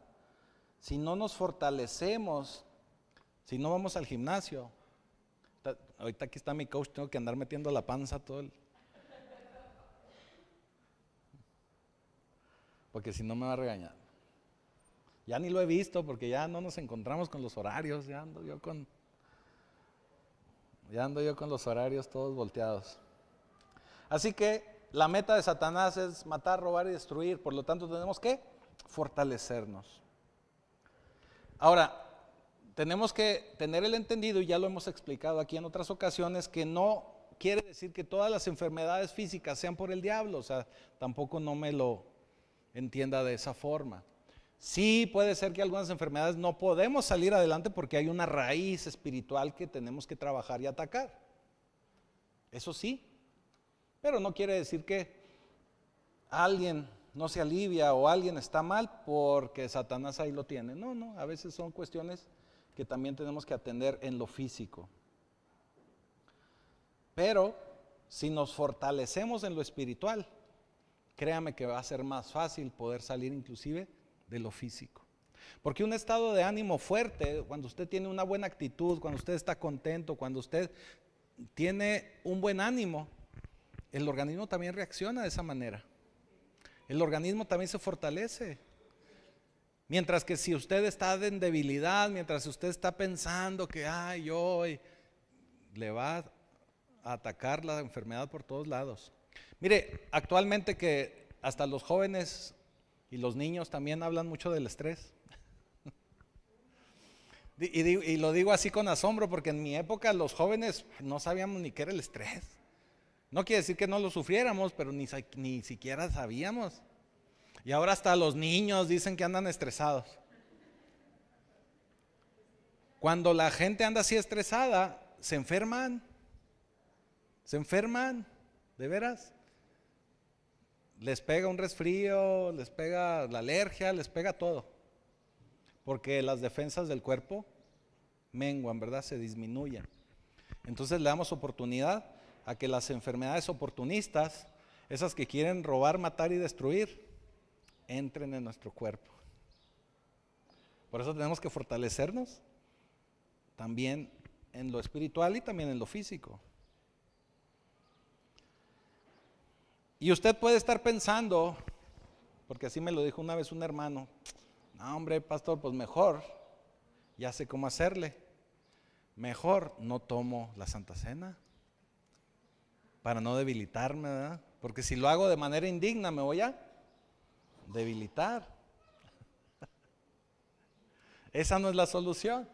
si no nos fortalecemos, si no vamos al gimnasio, ahorita aquí está mi coach, tengo que andar metiendo la panza todo porque si no me va a regañar. Ya ni lo he visto porque ya no nos encontramos con los horarios, ya ando yo con los horarios todos volteados. Así que la meta de Satanás es matar, robar y destruir, por lo tanto tenemos que fortalecernos. Ahora, tenemos que tener el entendido, y ya lo hemos explicado aquí en otras ocasiones, que no quiere decir que todas las enfermedades físicas sean por el diablo, o sea, tampoco no me lo entienda de esa forma. Sí puede ser que algunas enfermedades no podemos salir adelante porque hay una raíz espiritual que tenemos que trabajar y atacar. Eso sí, pero no quiere decir que alguien no se alivia o alguien está mal porque Satanás ahí lo tiene. No, a veces son cuestiones que también tenemos que atender en lo físico. Pero si nos fortalecemos en lo espiritual, créame que va a ser más fácil poder salir inclusive de lo físico. Porque un estado de ánimo fuerte, cuando usted tiene una buena actitud, cuando usted está contento, cuando usted tiene un buen ánimo, el organismo también reacciona de esa manera. El organismo también se fortalece. Mientras que si usted está en debilidad, mientras usted está pensando que le va a atacar la enfermedad por todos lados. Mire, actualmente que hasta los jóvenes y los niños también hablan mucho del estrés. Y lo digo así con asombro, porque en mi época los jóvenes no sabíamos ni qué era el estrés. No quiere decir que no lo sufriéramos, pero ni siquiera sabíamos. Y ahora hasta los niños dicen que andan estresados. Cuando la gente anda así estresada, se enferman, de veras. Les pega un resfrío, les pega la alergia, les pega todo. Porque las defensas del cuerpo menguan, ¿verdad? Se disminuyen. Entonces le damos oportunidad a que las enfermedades oportunistas, esas que quieren robar, matar y destruir, entren en nuestro cuerpo. Por eso tenemos que fortalecernos también en lo espiritual y también en lo físico. Y usted puede estar pensando, porque así me lo dijo una vez un hermano: no, hombre, pastor, pues mejor, ya sé cómo hacerle. Mejor no tomo la Santa Cena para no debilitarme, ¿verdad? Porque si lo hago de manera indigna me voy a debilitar. Esa no es la solución.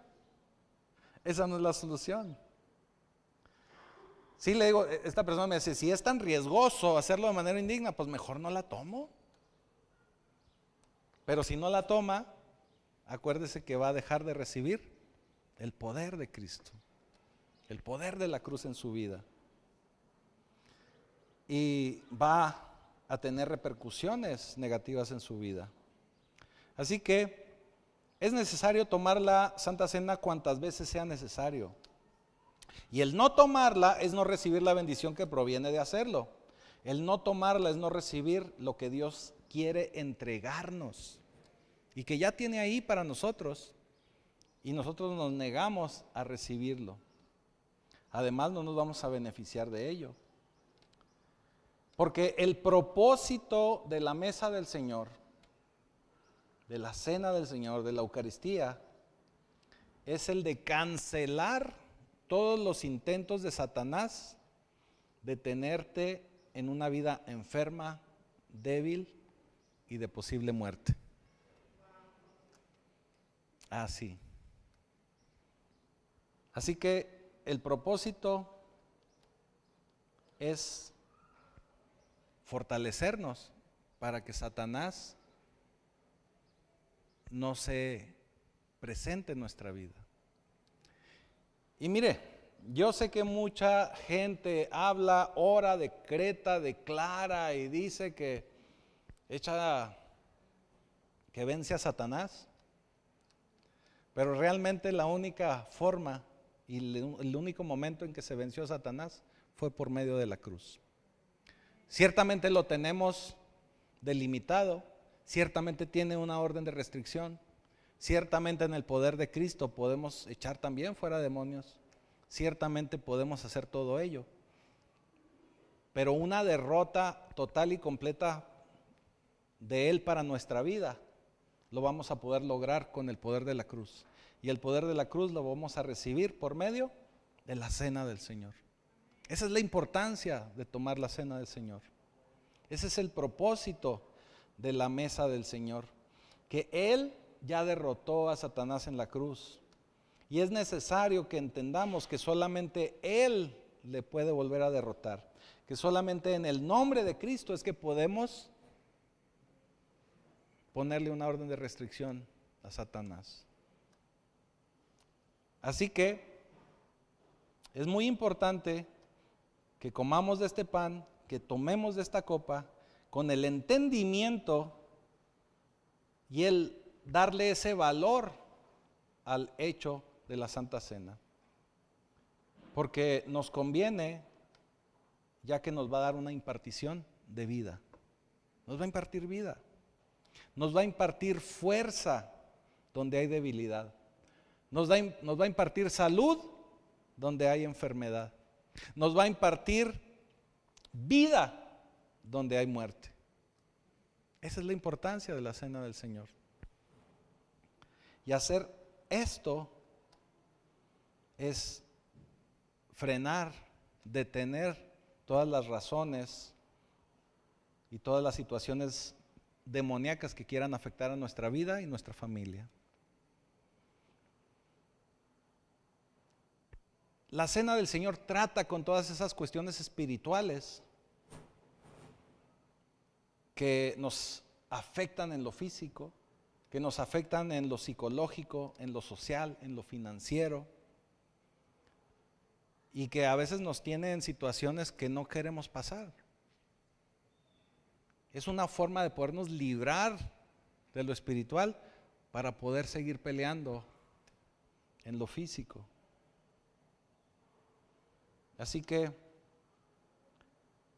Esa no es la solución. Sí, le digo, esta persona me dice, si es tan riesgoso hacerlo de manera indigna, pues mejor no la tomo. Pero si no la toma, acuérdese que va a dejar de recibir el poder de Cristo, el poder de la cruz en su vida. Y va a tener repercusiones negativas en su vida. Así que es necesario tomar la Santa Cena cuantas veces sea necesario. Y el no tomarla es no recibir la bendición que proviene de hacerlo. El no tomarla es no recibir lo que Dios quiere entregarnos y que ya tiene ahí para nosotros, y nosotros nos negamos a recibirlo. Además, no nos vamos a beneficiar de ello. Porque el propósito de la mesa del Señor, de la cena del Señor, de la Eucaristía, es el de cancelar todos los intentos de Satanás de tenerte en una vida enferma, débil y de posible muerte. Así. Así que el propósito es fortalecernos para que Satanás no se presente en nuestra vida. Y mire, yo sé que mucha gente habla, ora, decreta, declara y dice que vence a Satanás, pero realmente la única forma y el único momento en que se venció a Satanás fue por medio de la cruz. Ciertamente lo tenemos delimitado, ciertamente tiene una orden de restricción, ciertamente en el poder de Cristo podemos echar también fuera demonios, ciertamente podemos hacer todo ello, pero una derrota total y completa de Él para nuestra vida lo vamos a poder lograr con el poder de la cruz, y el poder de la cruz lo vamos a recibir por medio de la cena del Señor. Esa es la importancia de tomar la cena del Señor. Ese es el propósito de la mesa del Señor, que Él ya derrotó a Satanás en la cruz, y es necesario que entendamos que solamente Él le puede volver a derrotar, que solamente en el nombre de Cristo es que podemos ponerle una orden de restricción a Satanás. Así que es muy importante que comamos de este pan, que tomemos de esta copa, con el entendimiento y el darle ese valor al hecho de la Santa Cena. Porque nos conviene, ya que nos va a dar una impartición de vida. Nos va a impartir vida. Nos va a impartir fuerza donde hay debilidad. Nos va a impartir salud donde hay enfermedad. Nos va a impartir vida donde hay muerte. Esa es la importancia de la cena del Señor. Y hacer esto es frenar, detener todas las razones y todas las situaciones demoníacas que quieran afectar a nuestra vida y nuestra familia. La cena del Señor trata con todas esas cuestiones espirituales que nos afectan en lo físico, que nos afectan en lo psicológico, en lo social, en lo financiero, y que a veces nos tiene en situaciones que no queremos pasar. Es una forma de podernos librar de lo espiritual para poder seguir peleando en lo físico. Así que,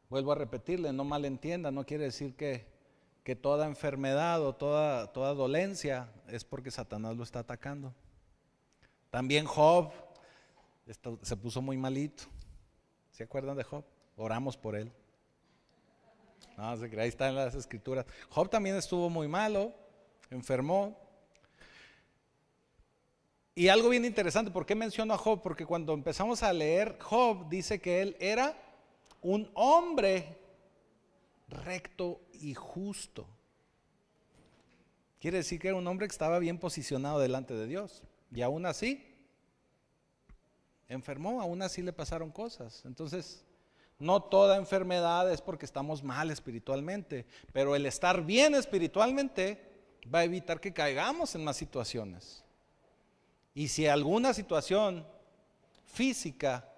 vuelvo a repetirle, no malentienda, no quiere decir que toda enfermedad o toda dolencia es porque Satanás lo está atacando. También Job se puso muy malito. ¿Se acuerdan de Job? Oramos por él. No, ahí está en las escrituras. Job también estuvo muy malo, enfermó. Y algo bien interesante, ¿por qué menciono a Job? Porque cuando empezamos a leer, Job dice que él era un hombre recto y justo. Quiere decir que era un hombre que estaba bien posicionado delante de Dios. Y aún así, enfermó, aún así le pasaron cosas. Entonces, no toda enfermedad es porque estamos mal espiritualmente, pero el estar bien espiritualmente va a evitar que caigamos en más situaciones. Y si alguna situación física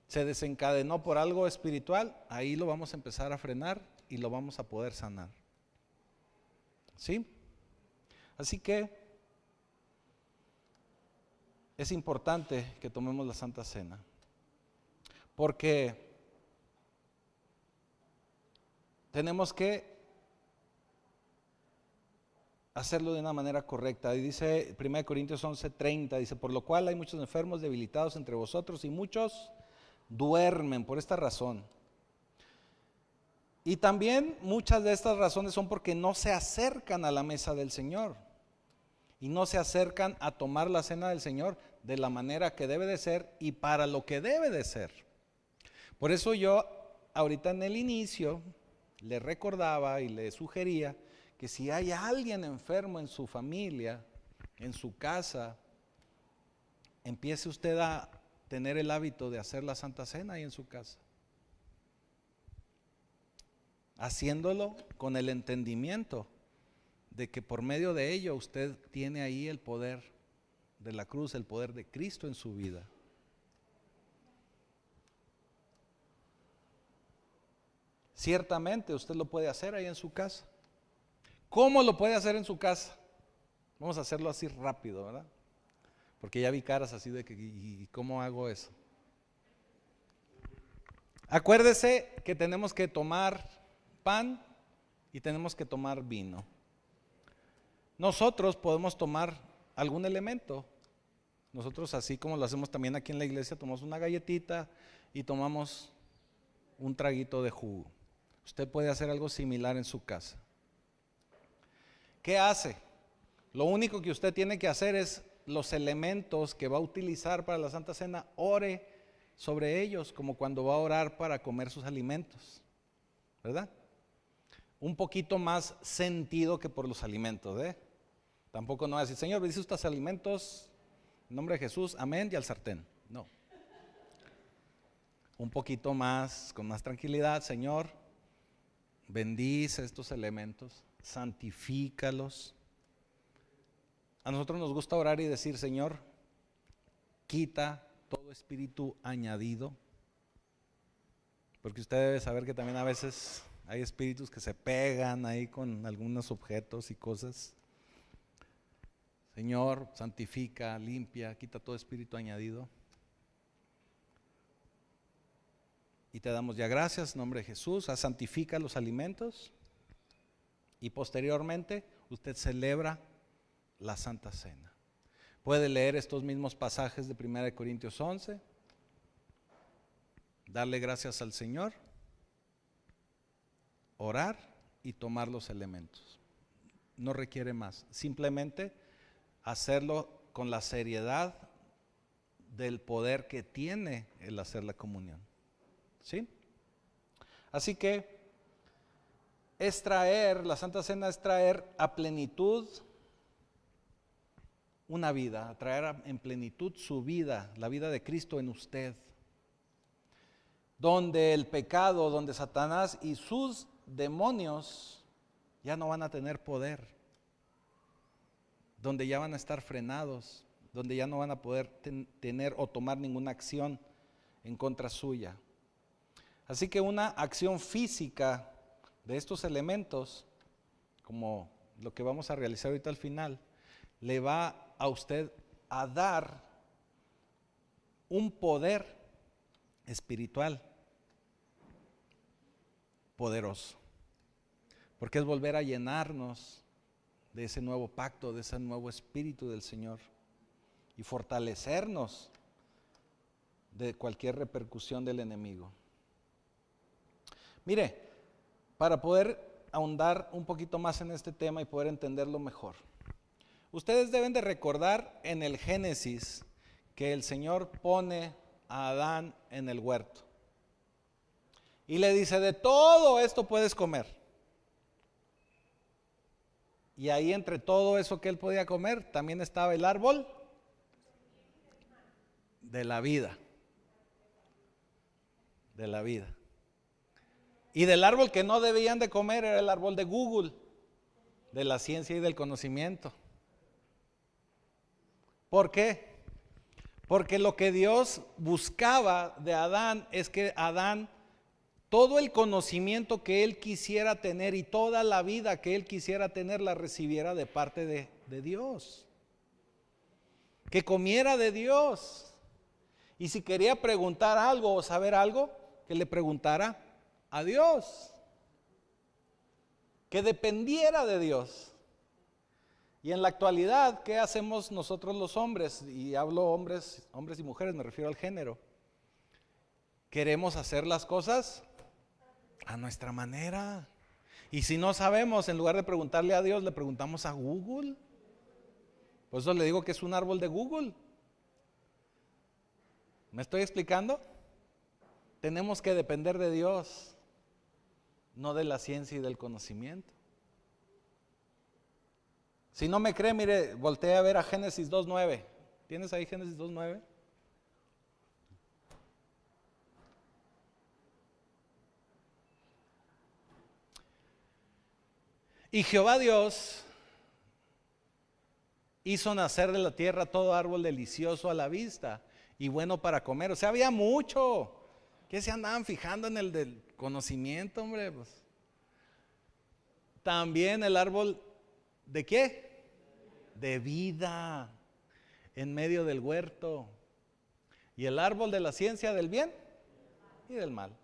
se desencadenó por algo espiritual, ahí lo vamos a empezar a frenar y lo vamos a poder sanar. ¿Sí? Así que es importante que tomemos la Santa Cena, porque tenemos que hacerlo de una manera correcta. Y dice 1 Corintios 11:30, dice, por lo cual hay muchos enfermos debilitados entre vosotros y muchos duermen por esta razón. Y también muchas de estas razones son porque no se acercan a la mesa del Señor y no se acercan a tomar la cena del Señor de la manera que debe de ser y para lo que debe de ser. Por eso yo ahorita en el inicio le recordaba y le sugería que si hay alguien enfermo en su familia, en su casa, empiece usted a tener el hábito de hacer la Santa Cena ahí en su casa. Haciéndolo con el entendimiento de que por medio de ello usted tiene ahí el poder de la cruz, el poder de Cristo en su vida. Ciertamente usted lo puede hacer ahí en su casa. ¿Cómo lo puede hacer en su casa? Vamos a hacerlo así rápido, ¿verdad? Porque ya vi caras así de que, ¿y cómo hago eso? Acuérdese que tenemos que tomar pan y tenemos que tomar vino. Nosotros podemos tomar algún elemento. Nosotros, así como lo hacemos también aquí en la iglesia, tomamos una galletita y tomamos un traguito de jugo. Usted puede hacer algo similar en su casa. ¿Qué hace? Lo único que usted tiene que hacer es los elementos que va a utilizar para la Santa Cena, ore sobre ellos, como cuando va a orar para comer sus alimentos, ¿verdad? Un poquito más sentido que por los alimentos, ¿eh? Tampoco no va a decir, Señor, bendice estos alimentos, en nombre de Jesús, amén, y al sartén. No. Un poquito más, con más tranquilidad, Señor, bendice estos elementos, santifícalos. A nosotros nos gusta orar y decir, Señor, quita todo espíritu añadido, porque usted debe saber que también a veces hay espíritus que se pegan ahí con algunos objetos y cosas. Señor, santifica, limpia, quita todo espíritu añadido. Y te damos ya gracias en nombre de Jesús, santifica los alimentos y posteriormente usted celebra la Santa Cena. Puede leer estos mismos pasajes de 1 Corintios 11, darle gracias al Señor, orar y tomar los elementos. No requiere más, simplemente hacerlo con la seriedad del poder que tiene el hacer la comunión. ¿Sí? Así que la Santa Cena es traer a plenitud una vida, traer en plenitud su vida, la vida de Cristo en usted. Donde el pecado, donde Satanás y sus demonios ya no van a tener poder. Donde ya van a estar frenados, donde ya no van a poder tener o tomar ninguna acción en contra suya. Así que una acción física de estos elementos, como lo que vamos a realizar ahorita al final, le va a usted a dar un poder espiritual poderoso, porque es volver a llenarnos de ese nuevo pacto, de ese nuevo espíritu del Señor y fortalecernos de cualquier repercusión del enemigo. Mire, para poder ahondar un poquito más en este tema y poder entenderlo mejor, ustedes deben de recordar en el Génesis que el Señor pone a Adán en el huerto y le dice: de todo esto puedes comer. Y ahí entre todo eso que él podía comer también estaba el árbol de la vida. De la vida. Y del árbol que no debían de comer era el árbol de Google, de la ciencia y del conocimiento. ¿Por qué? Porque lo que Dios buscaba de Adán es que Adán, todo el conocimiento que él quisiera tener y toda la vida que él quisiera tener, la recibiera de parte de Dios. Que comiera de Dios. Y si quería preguntar algo o saber algo, que le preguntara a Dios. Que dependiera de Dios. Y en la actualidad, ¿qué hacemos nosotros los hombres? Y hablo hombres y mujeres, me refiero al género. Queremos hacer las cosas a nuestra manera. Y si no sabemos, en lugar de preguntarle a Dios, le preguntamos a Google. Por eso le digo que es un árbol de Google. ¿Me estoy explicando? Tenemos que depender de Dios, no de la ciencia y del conocimiento. Si no me cree, mire, voltee a ver a Génesis 2:9. ¿Tienes ahí Génesis 2:9? Y Jehová Dios hizo nacer de la tierra todo árbol delicioso a la vista y bueno para comer. O sea, había mucho. ¿Qué se andaban fijando en el del conocimiento, hombre? Pues, también el árbol, ¿de qué? De vida, en medio del huerto. Y el árbol de la ciencia del bien y del mal.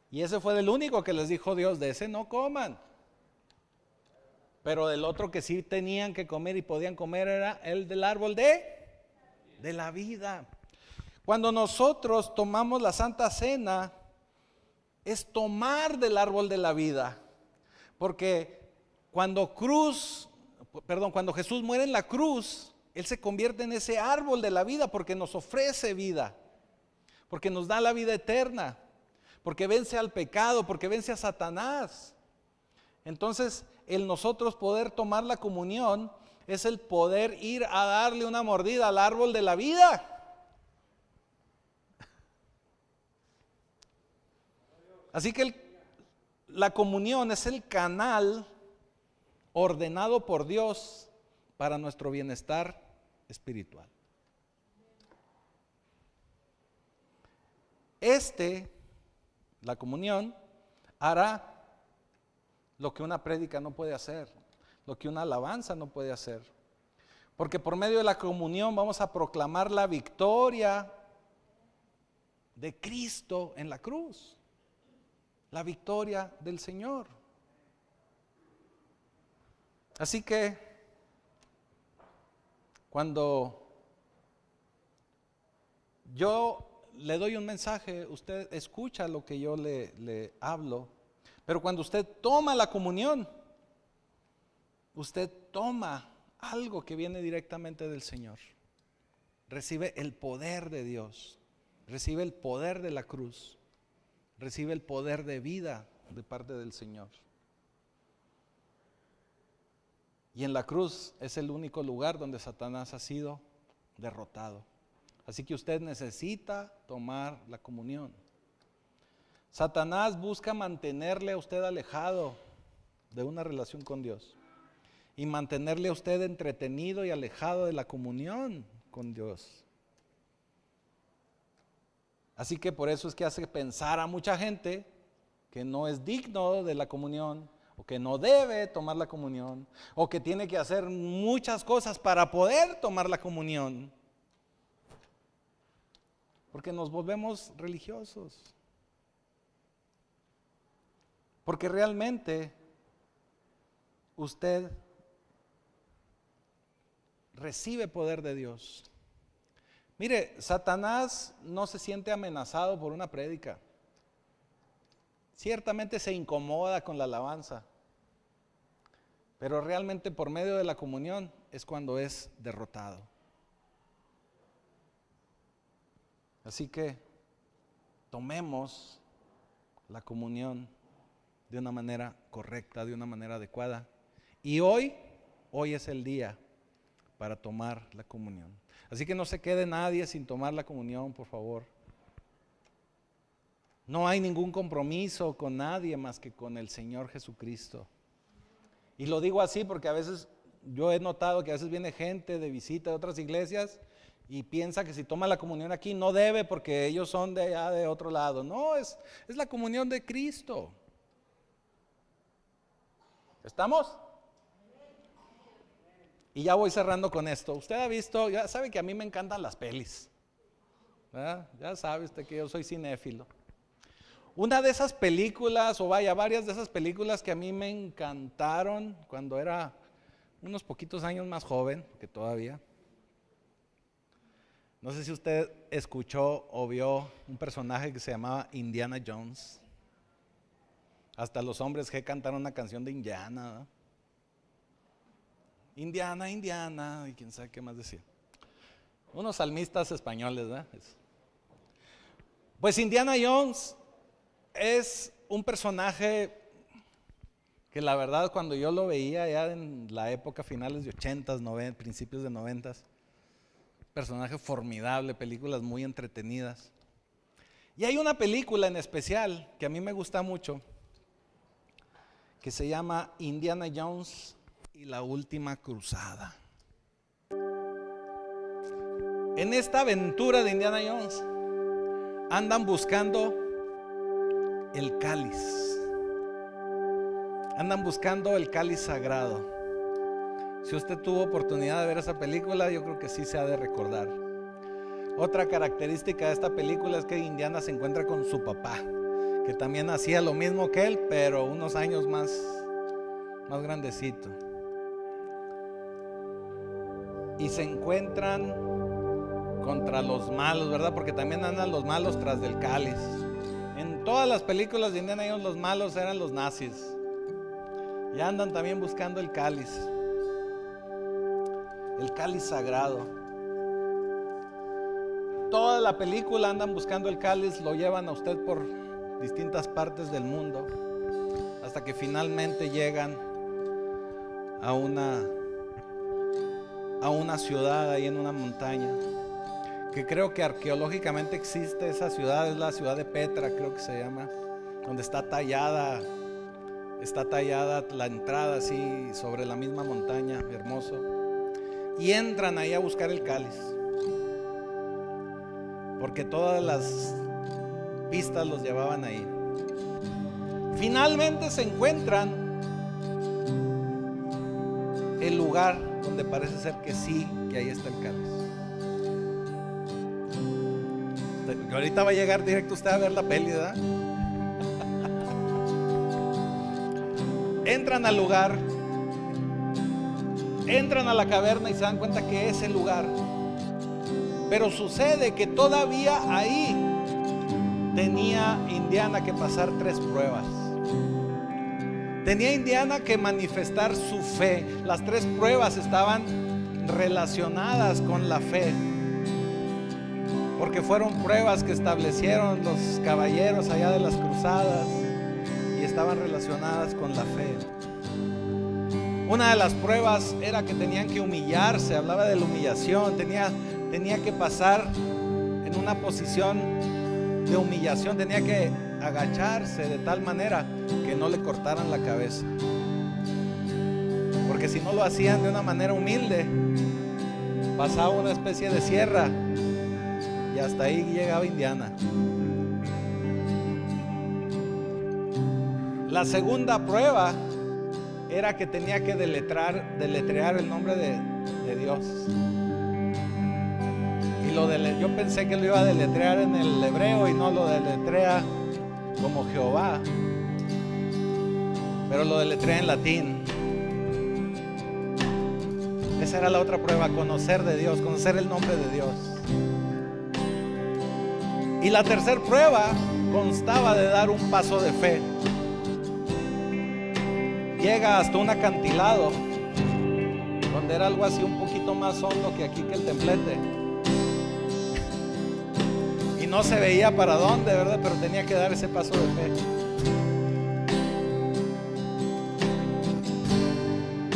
Y ese fue el único que les dijo Dios: de ese no coman. Pero del otro que sí tenían que comer y podían comer era el del árbol de la vida. Cuando nosotros tomamos la Santa Cena, es tomar del árbol de la vida. Porque cuando Jesús muere en la cruz, Él se convierte en ese árbol de la vida porque nos ofrece vida, porque nos da la vida eterna, porque vence al pecado, porque vence a Satanás. Entonces, el nosotros poder tomar la comunión es el poder ir a darle una mordida al árbol de la vida. Así que la comunión es el canal ordenado por Dios para nuestro bienestar espiritual. La comunión, hará lo que una prédica no puede hacer, lo que una alabanza no puede hacer. Porque por medio de la comunión vamos a proclamar la victoria de Cristo en la cruz, la victoria del Señor. Así que cuando yo le doy un mensaje, usted escucha lo que yo le hablo, pero cuando usted toma la comunión, usted toma algo que viene directamente del Señor. Recibe el poder de Dios, recibe el poder de la cruz, recibe el poder de vida de parte del Señor. Y en la cruz es el único lugar donde Satanás ha sido derrotado. Así que usted necesita tomar la comunión. Satanás busca mantenerle a usted alejado de una relación con Dios y mantenerle a usted entretenido y alejado de la comunión con Dios. Así que por eso es que hace pensar a mucha gente que no es digno de la comunión, o que no debe tomar la comunión, o que tiene que hacer muchas cosas para poder tomar la comunión. Porque nos volvemos religiosos. Porque realmente usted recibe poder de Dios. Mire, Satanás no se siente amenazado por una prédica. Ciertamente se incomoda con la alabanza, pero realmente por medio de la comunión es cuando es derrotado. Así que tomemos la comunión de una manera correcta, de una manera adecuada. Y hoy es el día para tomar la comunión. Así que no se quede nadie sin tomar la comunión, por favor. No hay ningún compromiso con nadie más que con el Señor Jesucristo. Y lo digo así porque a veces yo he notado que a veces viene gente de visita de otras iglesias y piensa que si toma la comunión aquí no debe porque ellos son de allá de otro lado. No, es la comunión de Cristo. ¿Estamos? Y ya voy cerrando con esto. Usted ha visto, ya sabe que a mí me encantan las pelis, ¿verdad? Ya sabe usted que yo soy cinéfilo. Una de esas películas, o vaya, varias de esas películas que a mí me encantaron cuando era unos poquitos años más joven que todavía. No sé si usted escuchó o vio un personaje que se llamaba Indiana Jones. Hasta los hombres G cantaron una canción de Indiana, ¿no? Indiana, Indiana, y quién sabe qué más decía. Unos salmistas españoles, ¿verdad? Pues Indiana Jones es un personaje que la verdad cuando yo lo veía ya en la época finales de 80s, 90, principios de 90s, personaje formidable, películas muy entretenidas. Y hay una película en especial que a mí me gusta mucho, que se llama Indiana Jones y la última cruzada. En esta aventura de Indiana Jones andan buscando el cáliz. Andan buscando el cáliz sagrado. Si usted tuvo oportunidad de ver esa película, yo creo que sí se ha de recordar. Otra característica de esta película es que Indiana se encuentra con su papá, que también hacía lo mismo que él, pero unos años más grandecito. Y se encuentran contra los malos, ¿verdad? Porque también andan los malos tras del cáliz. En todas las películas de Indiana Jones los malos eran los nazis. Y andan también buscando el cáliz sagrado. Toda la película andan buscando el cáliz, lo llevan a usted por distintas partes del mundo, hasta que finalmente llegan a una ciudad ahí en una montaña, que creo que arqueológicamente existe. Esa ciudad es la ciudad de Petra, creo que se llama, donde está tallada la entrada así sobre la misma montaña, hermoso. Y entran ahí a buscar el cáliz, porque todas las pistas los llevaban ahí. Finalmente se encuentran el lugar donde parece ser que sí, que ahí está el cáliz. Ahorita va a llegar directo usted a ver la peli, ¿verdad? Entran al lugar entran a la caverna y se dan cuenta que es el lugar. Pero sucede que todavía ahí tenía Indiana que pasar 3 pruebas. Tenía Indiana que manifestar su fe. Las 3 pruebas estaban relacionadas con la fe, porque fueron pruebas que establecieron los caballeros allá de las cruzadas y estaban relacionadas con la fe. Una de las pruebas era que tenían que humillarse, hablaba de la humillación, tenía que pasar en una posición de humillación, tenía que agacharse de tal manera que no le cortaran la cabeza, porque si no lo hacían de una manera humilde, pasaba una especie de sierra y hasta ahí llegaba Indiana. La segunda prueba era que tenía que deletrear el nombre de Dios. Y yo pensé que lo iba a deletrear en el hebreo y no lo deletrea como Jehová, pero lo deletrea en latín. Esa era la otra prueba, conocer de Dios, conocer el nombre de Dios. Y la tercera prueba constaba de dar un paso de fe. Llega hasta un acantilado donde era algo así un poquito más hondo que aquí, que el templete, y no se veía para dónde, ¿verdad? Pero tenía que dar ese paso de fe.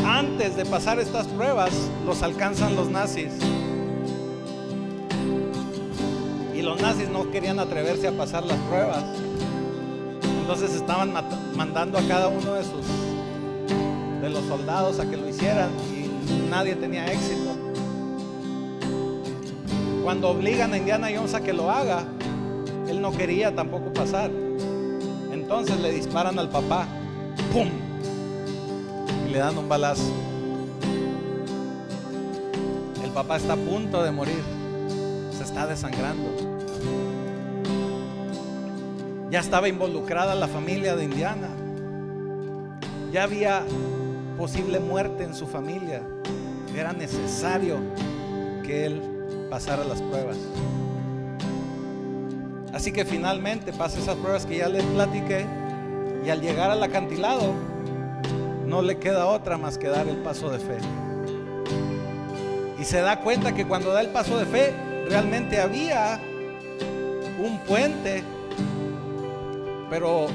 Antes de pasar estas pruebas, los alcanzan los nazis. Y los nazis no querían atreverse a pasar las pruebas. Entonces estaban mandando a cada uno de los soldados a que lo hicieran, y nadie tenía éxito. Cuando obligan a Indiana Jones a que lo haga, él no quería tampoco pasar. Entonces le disparan al papá, ¡pum!, y le dan un balazo. El papá está a punto de morir, se está desangrando. Ya estaba involucrada la familia de Indiana, ya había posible muerte en su familia. Era necesario que él pasara las pruebas. Así que finalmente pasa esas pruebas que ya les platiqué, y al llegar al acantilado no le queda otra más que dar el paso de fe. Y se da cuenta que cuando da el paso de fe, realmente había un puente, pero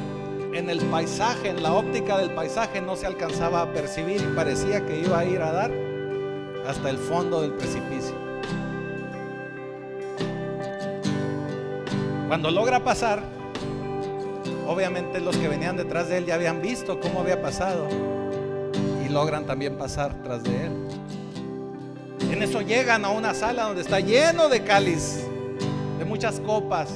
en el paisaje, en la óptica del paisaje, no se alcanzaba a percibir y parecía que iba a ir a dar hasta el fondo del precipicio. Cuando logra pasar, obviamente los que venían detrás de él ya habían visto cómo había pasado y logran también pasar tras de él. En eso llegan a una sala donde está lleno de cáliz, de muchas copas.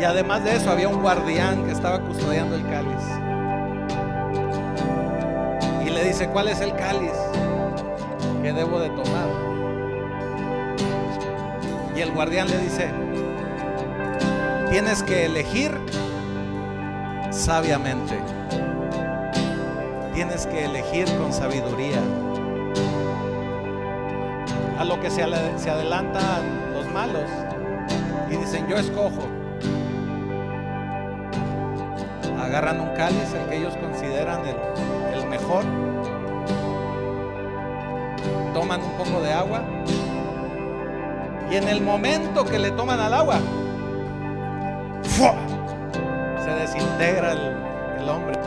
Y además de eso había un guardián que estaba custodiando el cáliz. Y le dice: ¿cuál es el cáliz que debo de tomar? Y el guardián le dice: tienes que elegir sabiamente. Tienes que elegir con sabiduría. A lo que se adelantan los malos y dicen: yo escojo. Agarran un cáliz, el que ellos consideran el mejor, toman un poco de agua, y en el momento que le toman al agua, ¡fua!, se desintegra el hombre.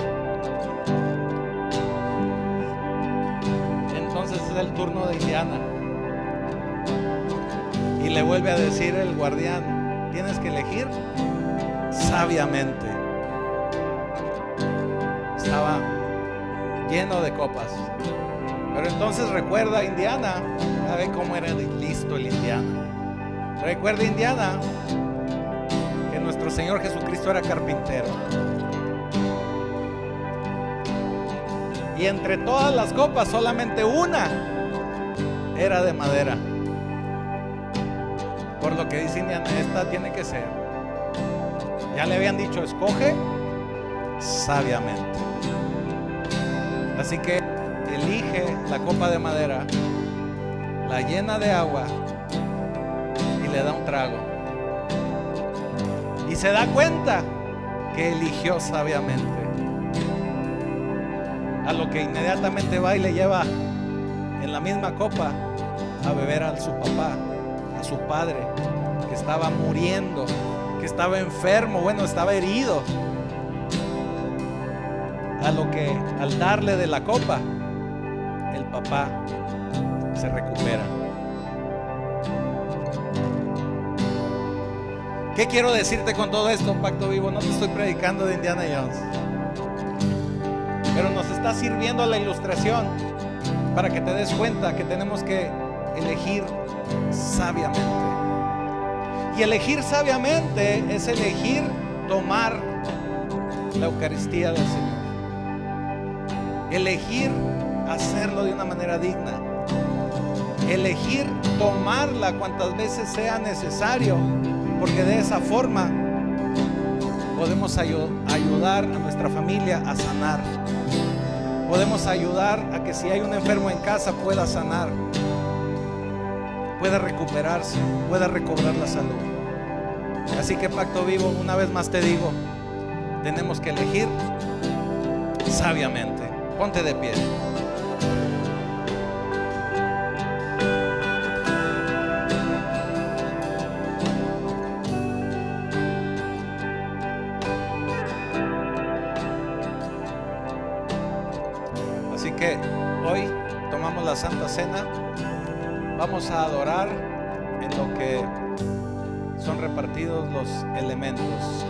Entonces es el turno de Indiana, y le vuelve a decir el guardián: tienes que elegir sabiamente. Estaba lleno de copas. Pero entonces recuerda Indiana, ¿sabe cómo era listo el Indiana? Recuerda Indiana que nuestro Señor Jesucristo era carpintero. Y entre todas las copas solamente una era de madera. Por lo que dice Indiana: esta tiene que ser. Ya le habían dicho: escoge sabiamente. Así que elige la copa de madera, la llena de agua y le da un trago. Y se da cuenta que eligió sabiamente. A lo que inmediatamente va y le lleva en la misma copa a beber a su papá, a su padre, que estaba muriendo, que estaba enfermo, bueno, estaba herido. A lo que al darle de la copa, el papá se recupera. ¿Qué quiero decirte con todo esto, Pacto Vivo? No te estoy predicando de Indiana Jones, pero nos está sirviendo la ilustración para que te des cuenta que tenemos que elegir sabiamente. Y elegir sabiamente es elegir tomar la Eucaristía del Señor. Elegir hacerlo de una manera digna. Elegir tomarla cuantas veces sea necesario, porque de esa forma podemos ayudar a nuestra familia a sanar. Podemos ayudar a que si hay un enfermo en casa pueda sanar, pueda recuperarse, pueda recobrar la salud. Así que, Pacto Vivo, una vez más te digo, tenemos que elegir sabiamente. Ponte de pie. Así que hoy tomamos la Santa Cena. Vamos a adorar en lo que son repartidos los elementos.